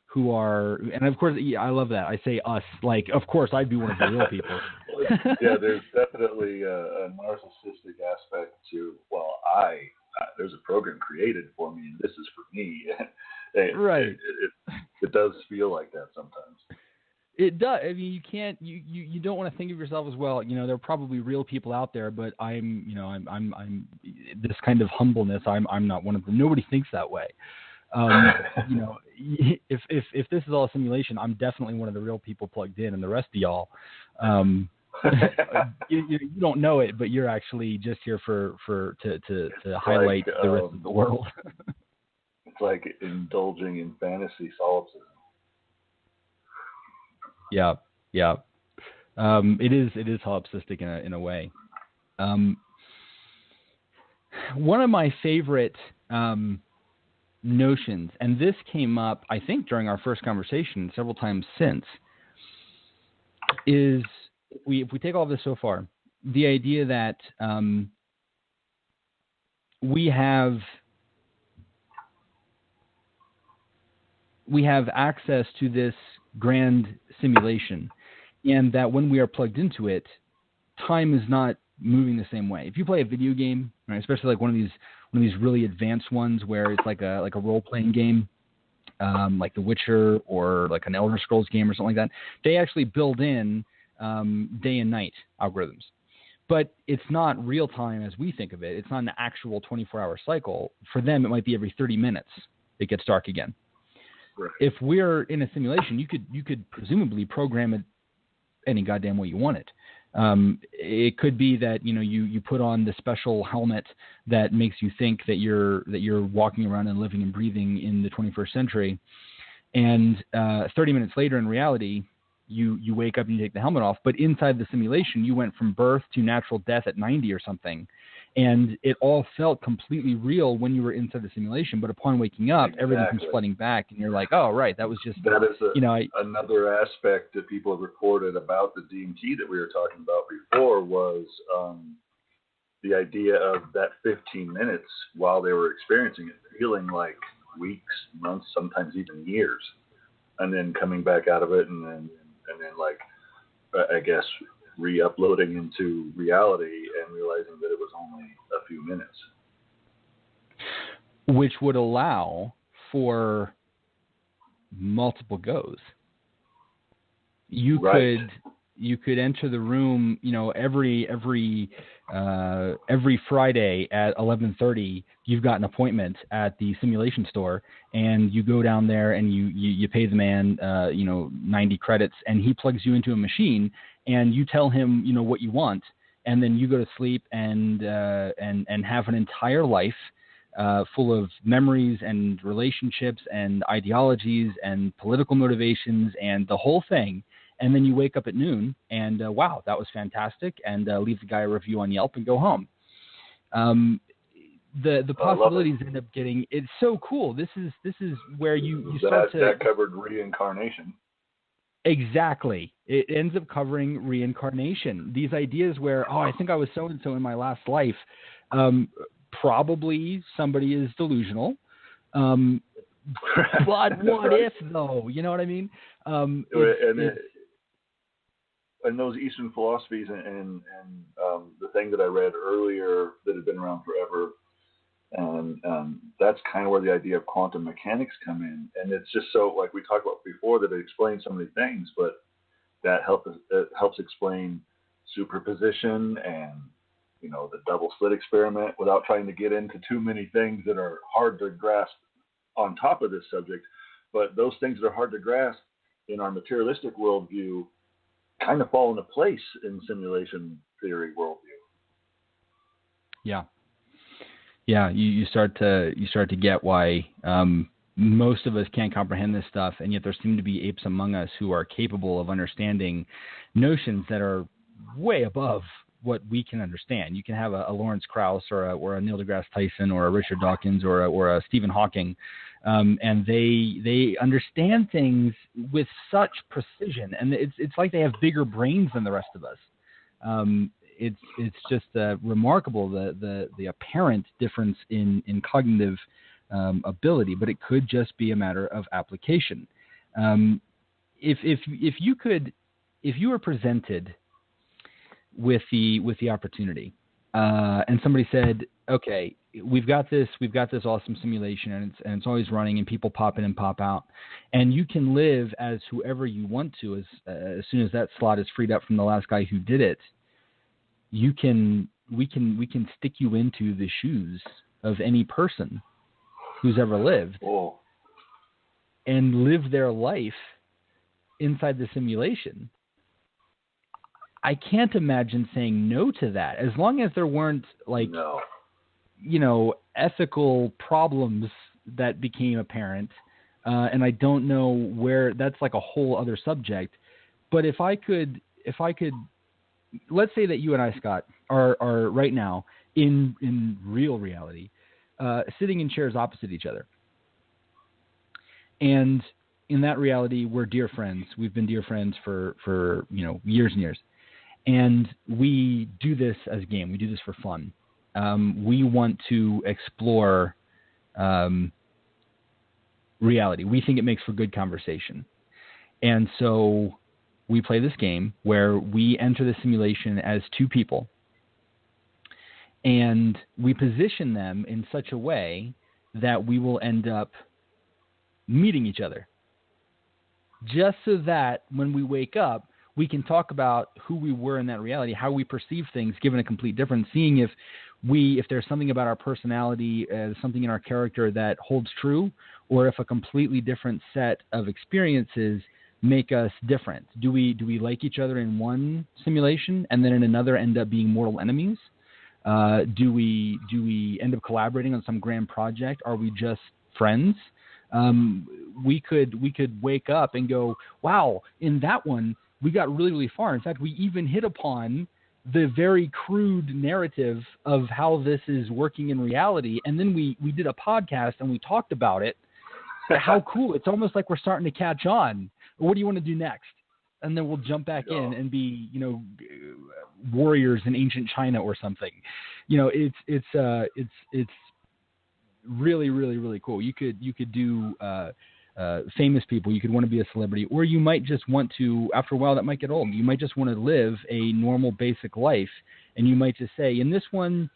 S1: who are, and of course, I love that. I say us, like, of course, I'd be one of the real people.
S2: Yeah, there's definitely a narcissistic aspect to, there's a program created for me, and this is for me.
S1: Right.
S2: It does feel like that sometimes.
S1: It does. I mean, you can't. You don't want to think of yourself as, well, there are probably real people out there, but I'm this kind of humbleness. I'm not one of them. Nobody thinks that way. If this is all a simulation, I'm definitely one of the real people plugged in, and the rest of y'all, you don't know it, but you're actually just here to highlight the rest of the world.
S2: It's like indulging in fantasy solipsism.
S1: Yeah. It is solipsistic in a way. One of my favorite notions, and this came up, I think, during our first conversation several times since, is if we take all this so far, the idea that we have access to this grand simulation, and that when we are plugged into it, time is not moving the same way. If you play a video game, right, especially like one of these really advanced ones where it's like a role-playing game, like The Witcher or like an Elder Scrolls game or something like that, they actually build in day and night algorithms. But it's not real time as we think of it. It's not an actual 24-hour cycle. For them, it might be every 30 minutes it gets dark again.
S2: Right.
S1: If we're in a simulation, you could presumably program it any goddamn way you want it. It could be that you put on the special helmet that makes you think that you're walking around and living and breathing in the 21st century, and 30 minutes later in reality you wake up and you take the helmet off, but inside the simulation you went from birth to natural death at 90 or something, and it all felt completely real when you were inside the simulation, but upon waking up everything comes flooding back and you're like, oh right, that was just
S2: another aspect that people have reported about the DMT that we were talking about before was the idea of that 15 minutes while they were experiencing it feeling like weeks, months, sometimes even years, and then coming back out of it and then like I guess re-uploading into reality and realizing that it was only a few minutes,
S1: which would allow for multiple goes. You could enter the room, every Friday at 11:30. You've got an appointment at the simulation store, and you go down there and you pay the man 90 credits, and he plugs you into a machine, and you tell him what you want, and then you go to sleep and have an entire life full of memories and relationships and ideologies and political motivations and the whole thing. And then you wake up at noon and, wow, that was fantastic, and leave the guy a review on Yelp and go home. The possibilities end up getting, it's so cool. This is where you start to...
S2: That covered reincarnation.
S1: Exactly. It ends up covering reincarnation. These ideas where, I think I was so-and-so in my last life. Probably somebody is delusional. But what if, though? You know what I mean?
S2: And those Eastern philosophies and the thing that I read earlier that had been around forever, and that's kind of where the idea of quantum mechanics come in. And it's just so, like we talked about before, that it explains so many things, but that helps explain superposition and the double slit experiment without trying to get into too many things that are hard to grasp on top of this subject. But those things that are hard to grasp in our materialistic worldview kind of fall into place in simulation theory worldview.
S1: Yeah. You start to get why most of us can't comprehend this stuff, and yet there seem to be apes among us who are capable of understanding notions that are way above what we can understand. You can have a Lawrence Krauss or a Neil deGrasse Tyson or a Richard Dawkins or a Stephen Hawking, and they understand things with such precision, and it's like they have bigger brains than the rest of us. It's just remarkable the apparent difference in cognitive ability, but it could just be a matter of application. If you were presented with the opportunity, and somebody said, okay, we've got this awesome simulation, and it's always running, and people pop in and pop out, and you can live as whoever you want to as soon as that slot is freed up from the last guy who did it. We can stick you into the shoes of any person who's ever lived.
S2: Whoa.
S1: And live their life inside the simulation. I can't imagine saying no to that, as long as there weren't ethical problems that became apparent. And I don't know where, that's like a whole other subject. But if I could, let's say that you and I, Scott, are right now in real reality, sitting in chairs opposite each other. And in that reality, we're dear friends. We've been dear friends for years and years. And we do this as a game. We do this for fun. we want to explore reality. We think it makes for good conversation. And so we play this game where we enter the simulation as two people, and we position them in such a way that we will end up meeting each other, just so that when we wake up, we can talk about who we were in that reality, how we perceive things, given a complete difference, seeing if there's something about our personality, something in our character that holds true, or if a completely different set of experiences make us different. Do we like each other in one simulation and then in another end up being mortal enemies? Do we end up collaborating on some grand project? Are we just friends? We could wake up and go, wow, in that one we got really, really far. In fact, we even hit upon the very crude narrative of how this is working in reality, and then we did a podcast and we talked about it. How cool! It's almost like we're starting to catch on. What do you want to do next? And then we'll jump back in and be, warriors in ancient China or something. It's really, really, really cool. You could do famous people. You could want to be a celebrity, or you might just want to. After a while, that might get old. You might just want to live a normal, basic life, and you might just say, in this one,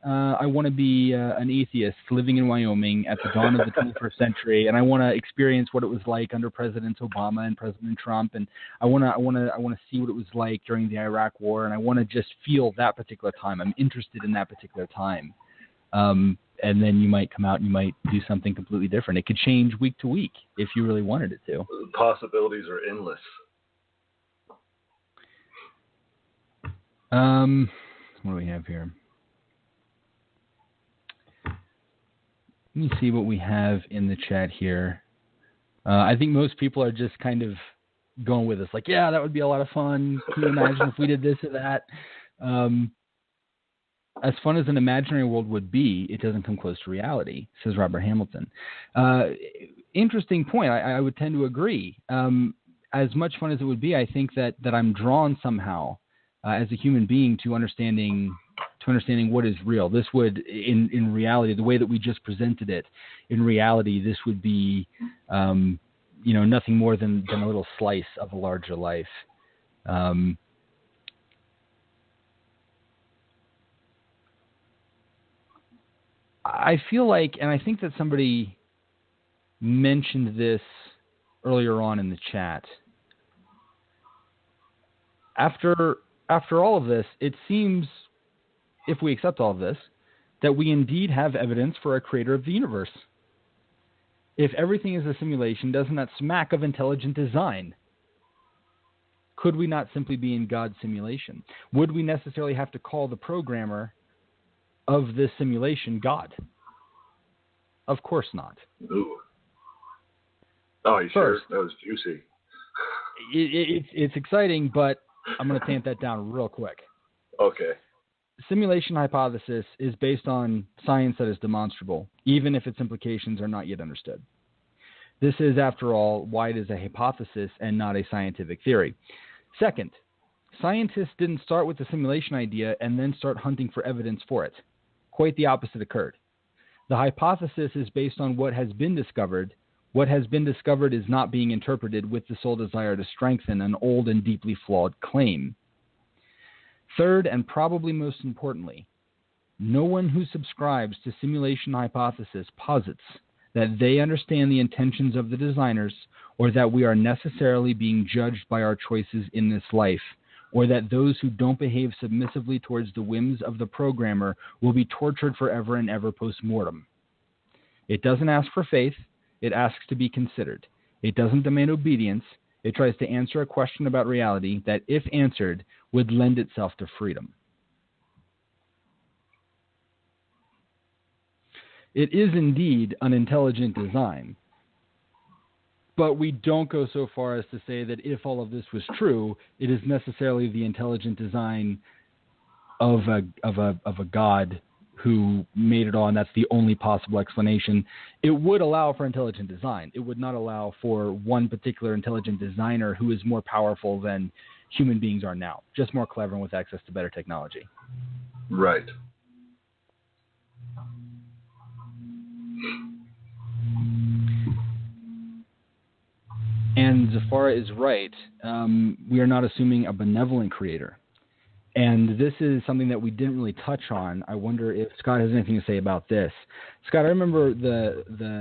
S1: I want to be an atheist living in Wyoming at the dawn of the 21st century, and I want to experience what it was like under President Obama and President Trump, and I want to see what it was like during the Iraq War, and I want to just feel that particular time. I'm interested in that particular time. And then you might come out and you might do something completely different. It could change week to week if you really wanted it to.
S2: The possibilities are endless.
S1: What do we have here? Let me see what we have in the chat here. I think most people are just kind of going with us. Like, yeah, that would be a lot of fun. Can you imagine if we did this or that? As fun as an imaginary world would be, it doesn't come close to reality, says Robert Hamilton. Interesting point. I would tend to agree. As much fun as it would be, I think that I'm drawn somehow as a human being to understanding what is real. This would, in reality, the way that we just presented it, in reality, this would be, nothing more than a little slice of a larger life. I feel like, and I think that somebody mentioned this earlier on in the chat. After all of this, it seems, if we accept all of this, that we indeed have evidence for a creator of the universe. If everything is a simulation, doesn't that smack of intelligent design? Could we not simply be in God's simulation? Would we necessarily have to call the programmer of this simulation God? Of course not.
S2: Ooh. Oh, you sure? That was juicy.
S1: It's exciting, but I'm going to tamp that down real quick.
S2: Okay.
S1: Simulation hypothesis is based on science that is demonstrable, even if its implications are not yet understood. This is, after all, why it is a hypothesis and not a scientific theory. Second, scientists didn't start with the simulation idea and then start hunting for evidence for it. Quite the opposite occurred. The hypothesis is based on what has been discovered. What has been discovered is not being interpreted with the sole desire to strengthen an old and deeply flawed claim. Third, and probably most importantly, no one who subscribes to simulation hypothesis posits that they understand the intentions of the designers, or that we are necessarily being judged by our choices in this life, or that those who don't behave submissively towards the whims of the programmer will be tortured forever and ever post-mortem. It doesn't ask for faith, it asks to be considered. It doesn't demand obedience, it tries to answer a question about reality that, if answered, would lend itself to freedom. It is indeed an intelligent design, but we don't go so far as to say that if all of this was true, it is necessarily the intelligent design of a God who made it all, and that's the only possible explanation. It would allow for intelligent design. It would not allow for one particular intelligent designer who is more powerful than human beings are now, just more clever and with access to better technology.
S2: Right.
S1: And Zafara is right. We are not assuming a benevolent creator. And this is something that we didn't really touch on. I wonder if Scott has anything to say about this. Scott, I remember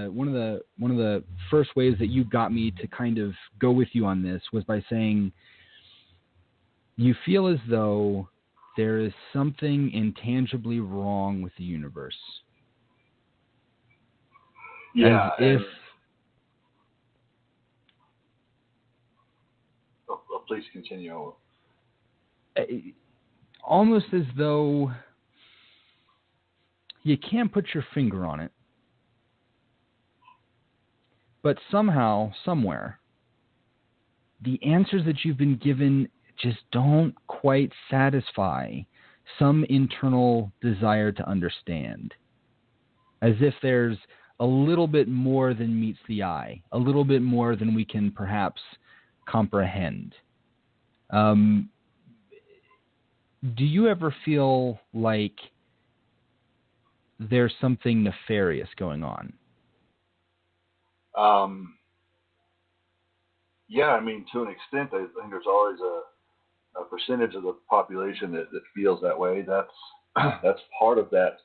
S1: one of the first ways that you got me to kind of go with you on this was by saying you feel as though there is something intangibly wrong with the universe.
S2: Yeah. Please continue.
S1: Almost as though you can't put your finger on it, but somehow, somewhere, the answers that you've been given just don't quite satisfy some internal desire to understand. As if there's a little bit more than meets the eye, a little bit more than we can perhaps comprehend. Do you ever feel like there's something nefarious going on?
S2: Yeah, I mean, to an extent, I think there's always a percentage of the population that feels that way. That's part of that.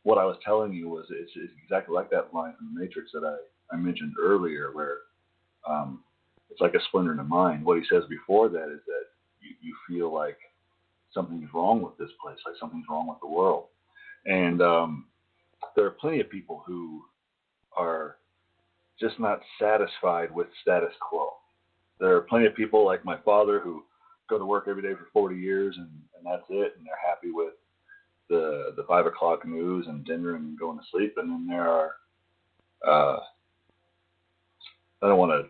S2: What I was telling you was it's exactly like that line from the Matrix that I mentioned earlier, where it's like a splinter in the mind. What he says before that is that you feel like something's wrong with this place, like something's wrong with the world. And there are plenty of people who are just not satisfied with status quo. There are plenty of people like my father who go to work every day for 40 years and that's it, and they're happy with the 5 o'clock news and dinner and going to sleep. And then there are, I don't want to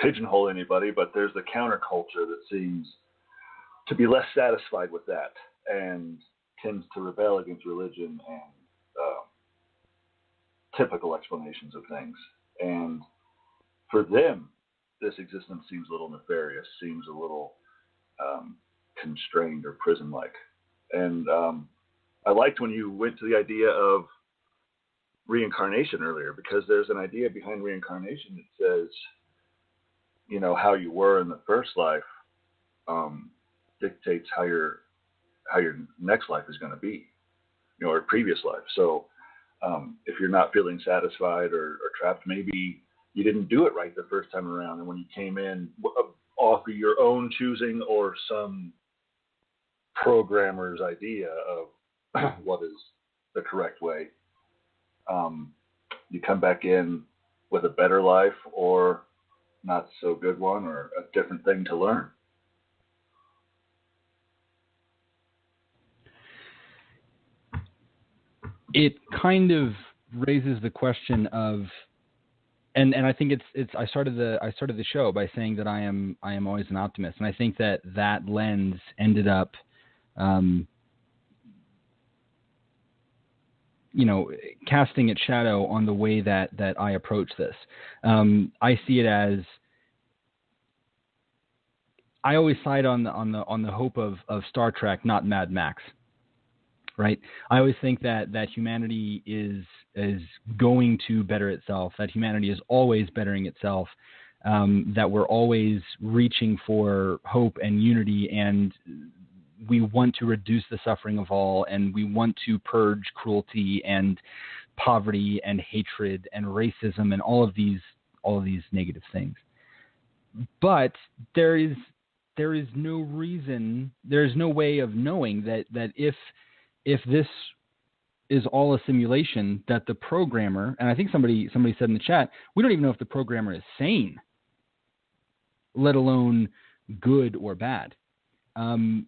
S2: pigeonhole anybody, but there's the counterculture that seems to be less satisfied with that and tends to rebel against religion and typical explanations of things. And for them, this existence seems a little nefarious, seems a little constrained or prison-like. And I liked when you went to the idea of reincarnation earlier, because there's an idea behind reincarnation that says, you know, how you were in the first life dictates how your next life is going to be, you know, or previous life. So if you're not feeling satisfied or trapped, maybe you didn't do it right the first time around, and when you came in off of your own choosing or some programmer's idea of what is the correct way, you come back in with a better life or not so good one, or a different thing to learn.
S1: It kind of raises the question of, and I think it's I started the show by saying that I am always an optimist, and I think that lens ended up, casting its shadow on the way that I approach this. I see it as, I always side on the hope of Star Trek, not Mad Max. Right. I always think that humanity is going to better itself, that humanity is always bettering itself, that we're always reaching for hope and unity, and we want to reduce the suffering of all, and we want to purge cruelty and poverty and hatred and racism and all of these negative things. But there is no reason, there is no way of knowing that if this is all a simulation, that the programmer, and I think somebody said in the chat, we don't even know if the programmer is sane, let alone good or bad.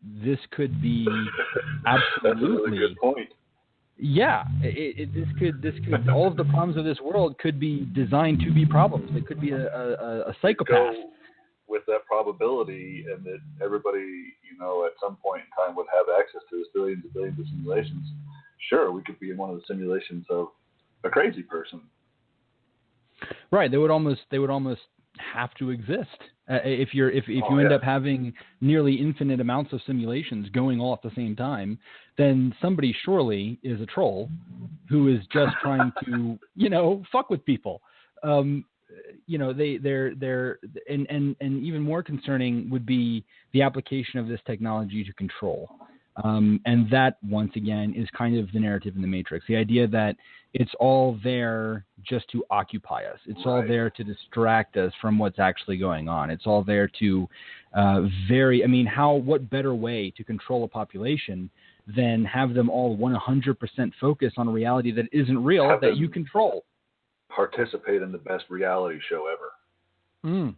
S1: This could be absolutely.
S2: That's a really good point.
S1: Yeah, this could all of the problems of this world could be designed to be problems. It could be a psychopath.
S2: With that probability, and that everybody, at some point in time would have access to this billions and billions of simulations, sure, we could be in one of the simulations of a crazy person. Right.
S1: They would almost have to exist. If you end up having nearly infinite amounts of simulations going all at the same time, then somebody surely is a troll who is just trying to, fuck with people. they're and even more concerning would be the application of this technology to control. And that, once again, is kind of the narrative in the Matrix. The idea that it's all there just to occupy us. It's all there to distract us from what's actually going on. It's all there to what better way to control a population than have them all 100% focus on a reality that isn't real, that you control.
S2: Participate in the best reality show ever.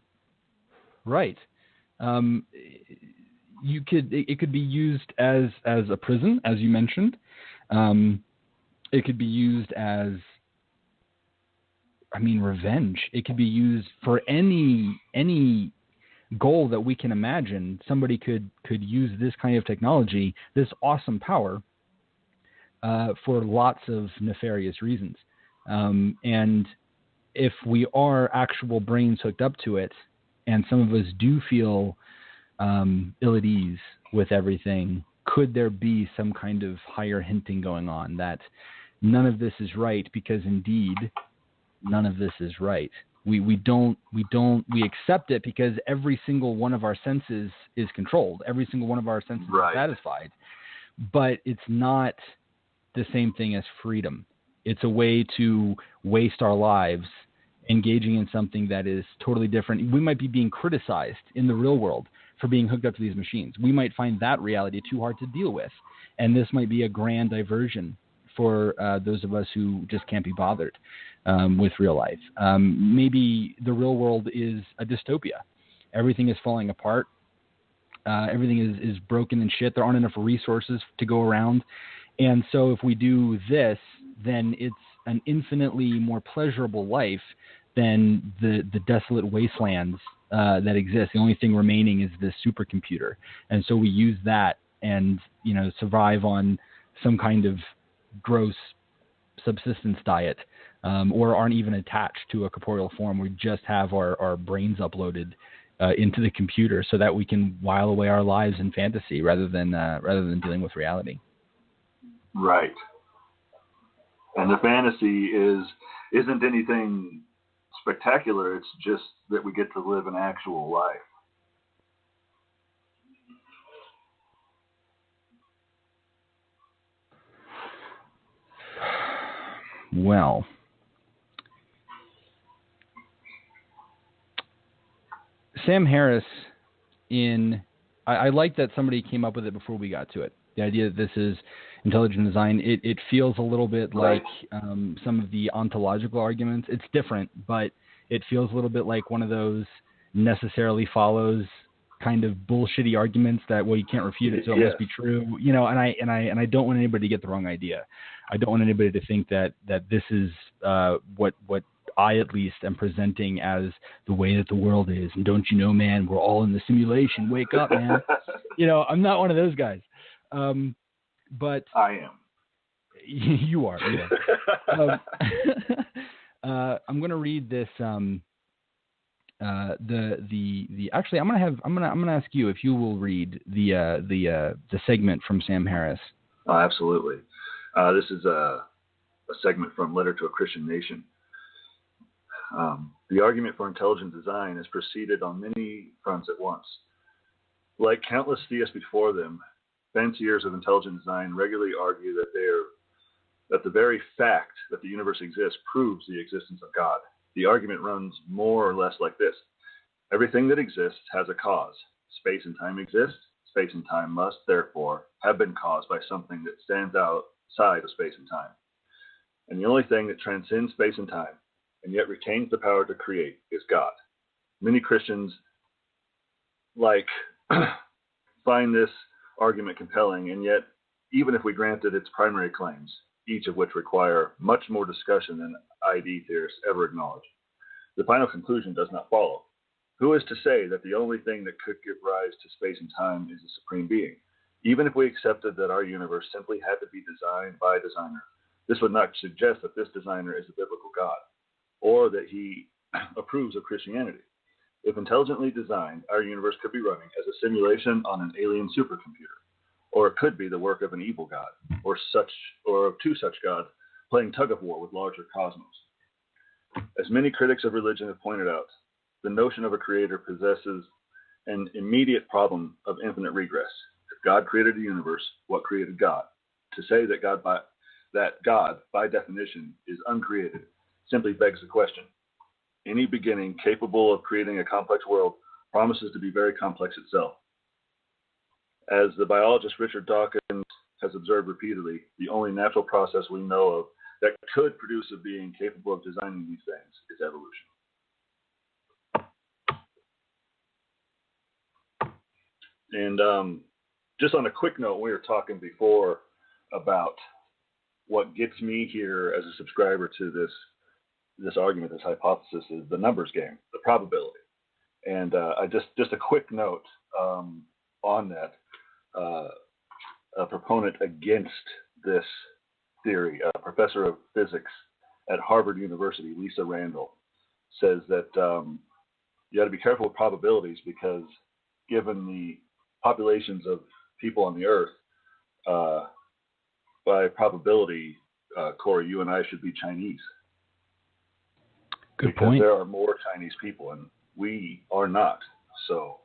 S1: Right. It could be used as a prison, as you mentioned. It could be used as, revenge. It could be used for any goal that we can imagine. Somebody could use this kind of technology, this awesome power, for lots of nefarious reasons. And if we are actual brains hooked up to it, and some of us do feel ill at ease with everything, could there be some kind of higher hinting going on that none of this is right, because indeed none of this is right? We accept it because every single one of our senses is controlled. Every single one of our senses is satisfied. But it's not the same thing as freedom. It's a way to waste our lives engaging in something that is totally different. We might be being criticized in the real world for being hooked up to these machines. We might find that reality too hard to deal with. And this might be a grand diversion for those of us who just can't be bothered with real life. Maybe the real world is a dystopia. Everything is falling apart. Everything is broken and shit. There aren't enough resources to go around. And so if we do this, then it's an infinitely more pleasurable life than the desolate wastelands that exist. The only thing remaining is this supercomputer. And so we use that and, survive on some kind of gross subsistence diet, or aren't even attached to a corporeal form. We just have our brains uploaded into the computer so that we can while away our lives in fantasy rather than dealing with reality.
S2: Right. And the fantasy isn't anything spectacular. It's just that we get to live an actual life.
S1: Well, Sam Harris I like that somebody came up with it before we got to it. The idea that this is intelligent design, it feels a little bit like some of the ontological arguments. It's different, but it feels a little bit like one of those necessarily follows kind of bullshitty arguments that, well, you can't refute it, so it must be true. And I don't want anybody to get the wrong idea. I don't want anybody to think that this is what I at least am presenting as the way that the world is. And don't you know, man, we're all in the simulation. Wake up, man. I'm not one of those guys. But
S2: I am.
S1: You are. I'm going to read this. Actually, I'm going to ask you if you will read the segment from Sam Harris.
S2: Oh, absolutely. This is a segment from Letter to a Christian Nation. The argument for intelligent design is proceeded on many fronts at once. Like countless theists before them, fanciers of intelligent design regularly argue that the very fact that the universe exists proves the existence of God. The argument runs more or less like this. Everything that exists has a cause. Space and time exist. Space and time must, therefore, have been caused by something that stands outside of space and time. And the only thing that transcends space and time and yet retains the power to create is God. Many Christians find this argument compelling, and yet, even if we granted its primary claims, each of which require much more discussion than ID theorists ever acknowledge, the final conclusion does not follow. Who is to say that the only thing that could give rise to space and time is the supreme being? Even if we accepted that our universe simply had to be designed by a designer, this would not suggest that this designer is a biblical God, or that he approves of Christianity. If intelligently designed, our universe could be running as a simulation on an alien supercomputer, or it could be the work of an evil god, or of two such gods playing tug of war with larger cosmos. As many critics of religion have pointed out, the notion of a creator possesses an immediate problem of infinite regress. If God created the universe, what created God? To say that God, by definition, is uncreated simply begs the question. Any beginning capable of creating a complex world promises to be very complex itself. As the biologist Richard Dawkins has observed repeatedly, the only natural process we know of that could produce a being capable of designing these things is evolution. And just on a quick note, we were talking before about what gets me here as a subscriber to this argument, this hypothesis, is the numbers game, the probability. And I just a quick note on that. A proponent against this theory, a professor of physics at Harvard University, Lisa Randall, says that you got to be careful with probabilities because given the populations of people on the earth, by probability, Corey, you and I should be Chinese.
S1: Good
S2: because
S1: point.
S2: There are more Chinese people, and we are not. So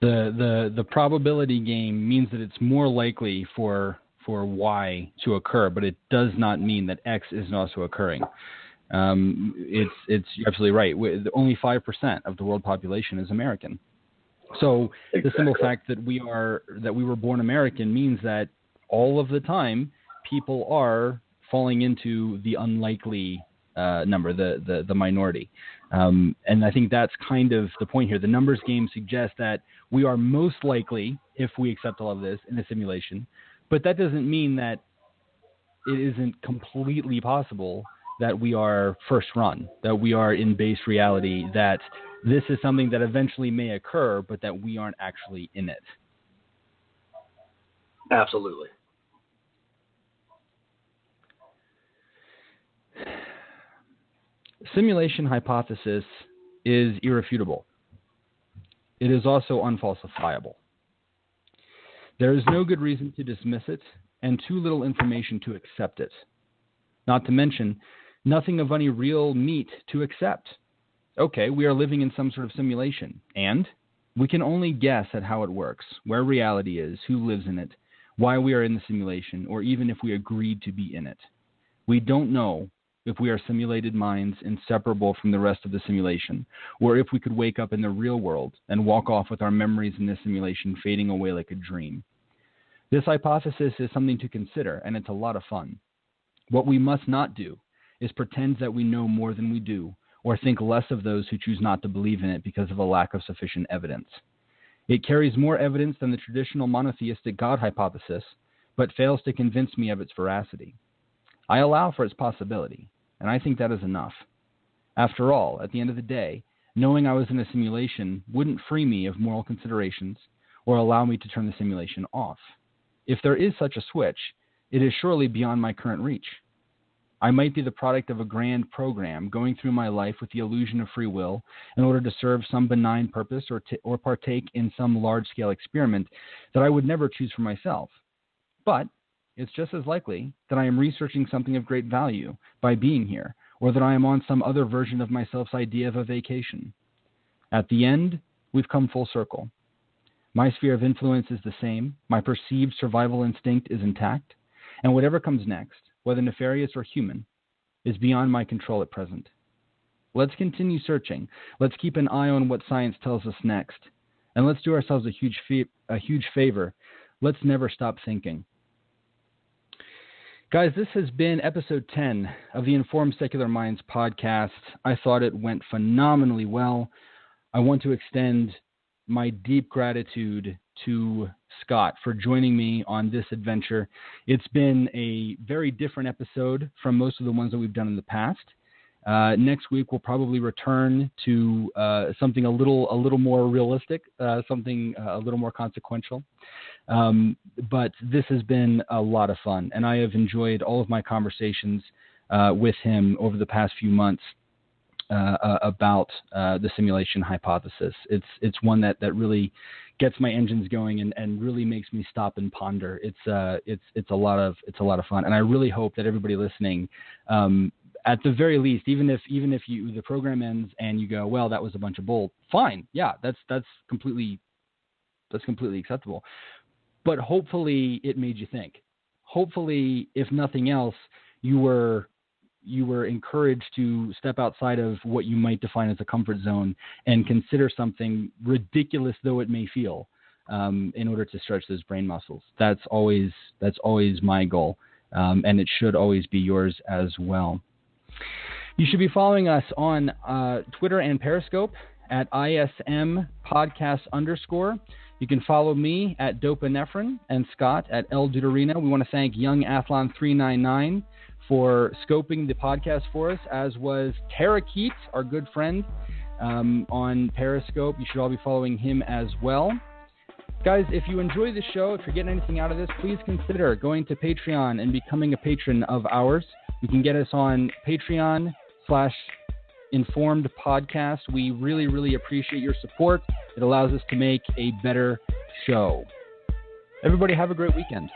S1: the probability game means that it's more likely for Y to occur, but it does not mean that X isn't also occurring. You're absolutely right. Only 5% of the world population is American. So exactly. The simple fact that we were born American means that all of the time people are falling into the unlikely number, the minority. And I think that's kind of the point here. The numbers game suggests that we are most likely, if we accept all of this, in a simulation. But that doesn't mean that it isn't completely possible that we are first run, that we are in base reality, that this is something that eventually may occur, but that we aren't actually in it.
S2: Absolutely.
S1: Simulation hypothesis is irrefutable. It is also unfalsifiable. There is no good reason to dismiss it, and too little information to accept it. Not to mention, nothing of any real meat to accept. Okay, we are living in some sort of simulation, and we can only guess at how it works, where reality is, who lives in it, why we are in the simulation, or even if we agreed to be in it. We don't know if we are simulated minds inseparable from the rest of the simulation, or if we could wake up in the real world and walk off with our memories in this simulation fading away like a dream. This hypothesis is something to consider, and it's a lot of fun. What we must not do is pretend that we know more than we do, or think less of those who choose not to believe in it because of a lack of sufficient evidence. It carries more evidence than the traditional monotheistic God hypothesis, but fails to convince me of its veracity. I allow for its possibility, and I think that is enough. After all, at the end of the day, knowing I was in a simulation wouldn't free me of moral considerations or allow me to turn the simulation off. If there is such a switch, it is surely beyond my current reach. I might be the product of a grand program going through my life with the illusion of free will in order to serve some benign purpose or partake in some large-scale experiment that I would never choose for myself. But it's just as likely that I am researching something of great value by being here, or that I am on some other version of myself's idea of a vacation. At the end, we've come full circle. My sphere of influence is the same, my perceived survival instinct is intact, and whatever comes next, whether nefarious or human, is beyond my control at present. Let's continue searching. Let's keep an eye on what science tells us next. And let's do ourselves a huge favor. Let's never stop thinking. Guys, this has been episode 10 of the Informed Secular Minds podcast. I thought it went phenomenally well. I want to extend my deep gratitude to Scott for joining me on this adventure. It's been a very different episode from most of the ones that we've done in the past. Next week, we'll probably return to something a little more realistic, something a little more consequential. But this has been a lot of fun, and I have enjoyed all of my conversations with him over the past few months about the simulation hypothesis. It's one that really gets my engines going and really makes me stop and ponder. It's a lot of fun, and I really hope that everybody listening at the very least, even if the program ends and you go, well, that was a bunch of bull, fine. Yeah, that's completely acceptable. But hopefully it made you think. Hopefully, if nothing else, you were encouraged to step outside of what you might define as a comfort zone and consider something, ridiculous though it may feel, in order to stretch those brain muscles. That's always my goal, and it should always be yours as well. You should be following us on Twitter and Periscope at ISM Podcast _. You can follow me at Dopinephrine and Scott at El Deuterino. We want to thank Young Athlon 399 for scoping the podcast for us, as was Tara Keats, our good friend, on Periscope. You should all be following him as well. Guys, if you enjoy the show, if you're getting anything out of this, please consider going to Patreon and becoming a patron of ours. You can get us on Patreon/Informed Podcast. We really, really appreciate your support. It allows us to make a better show. Everybody have a great weekend.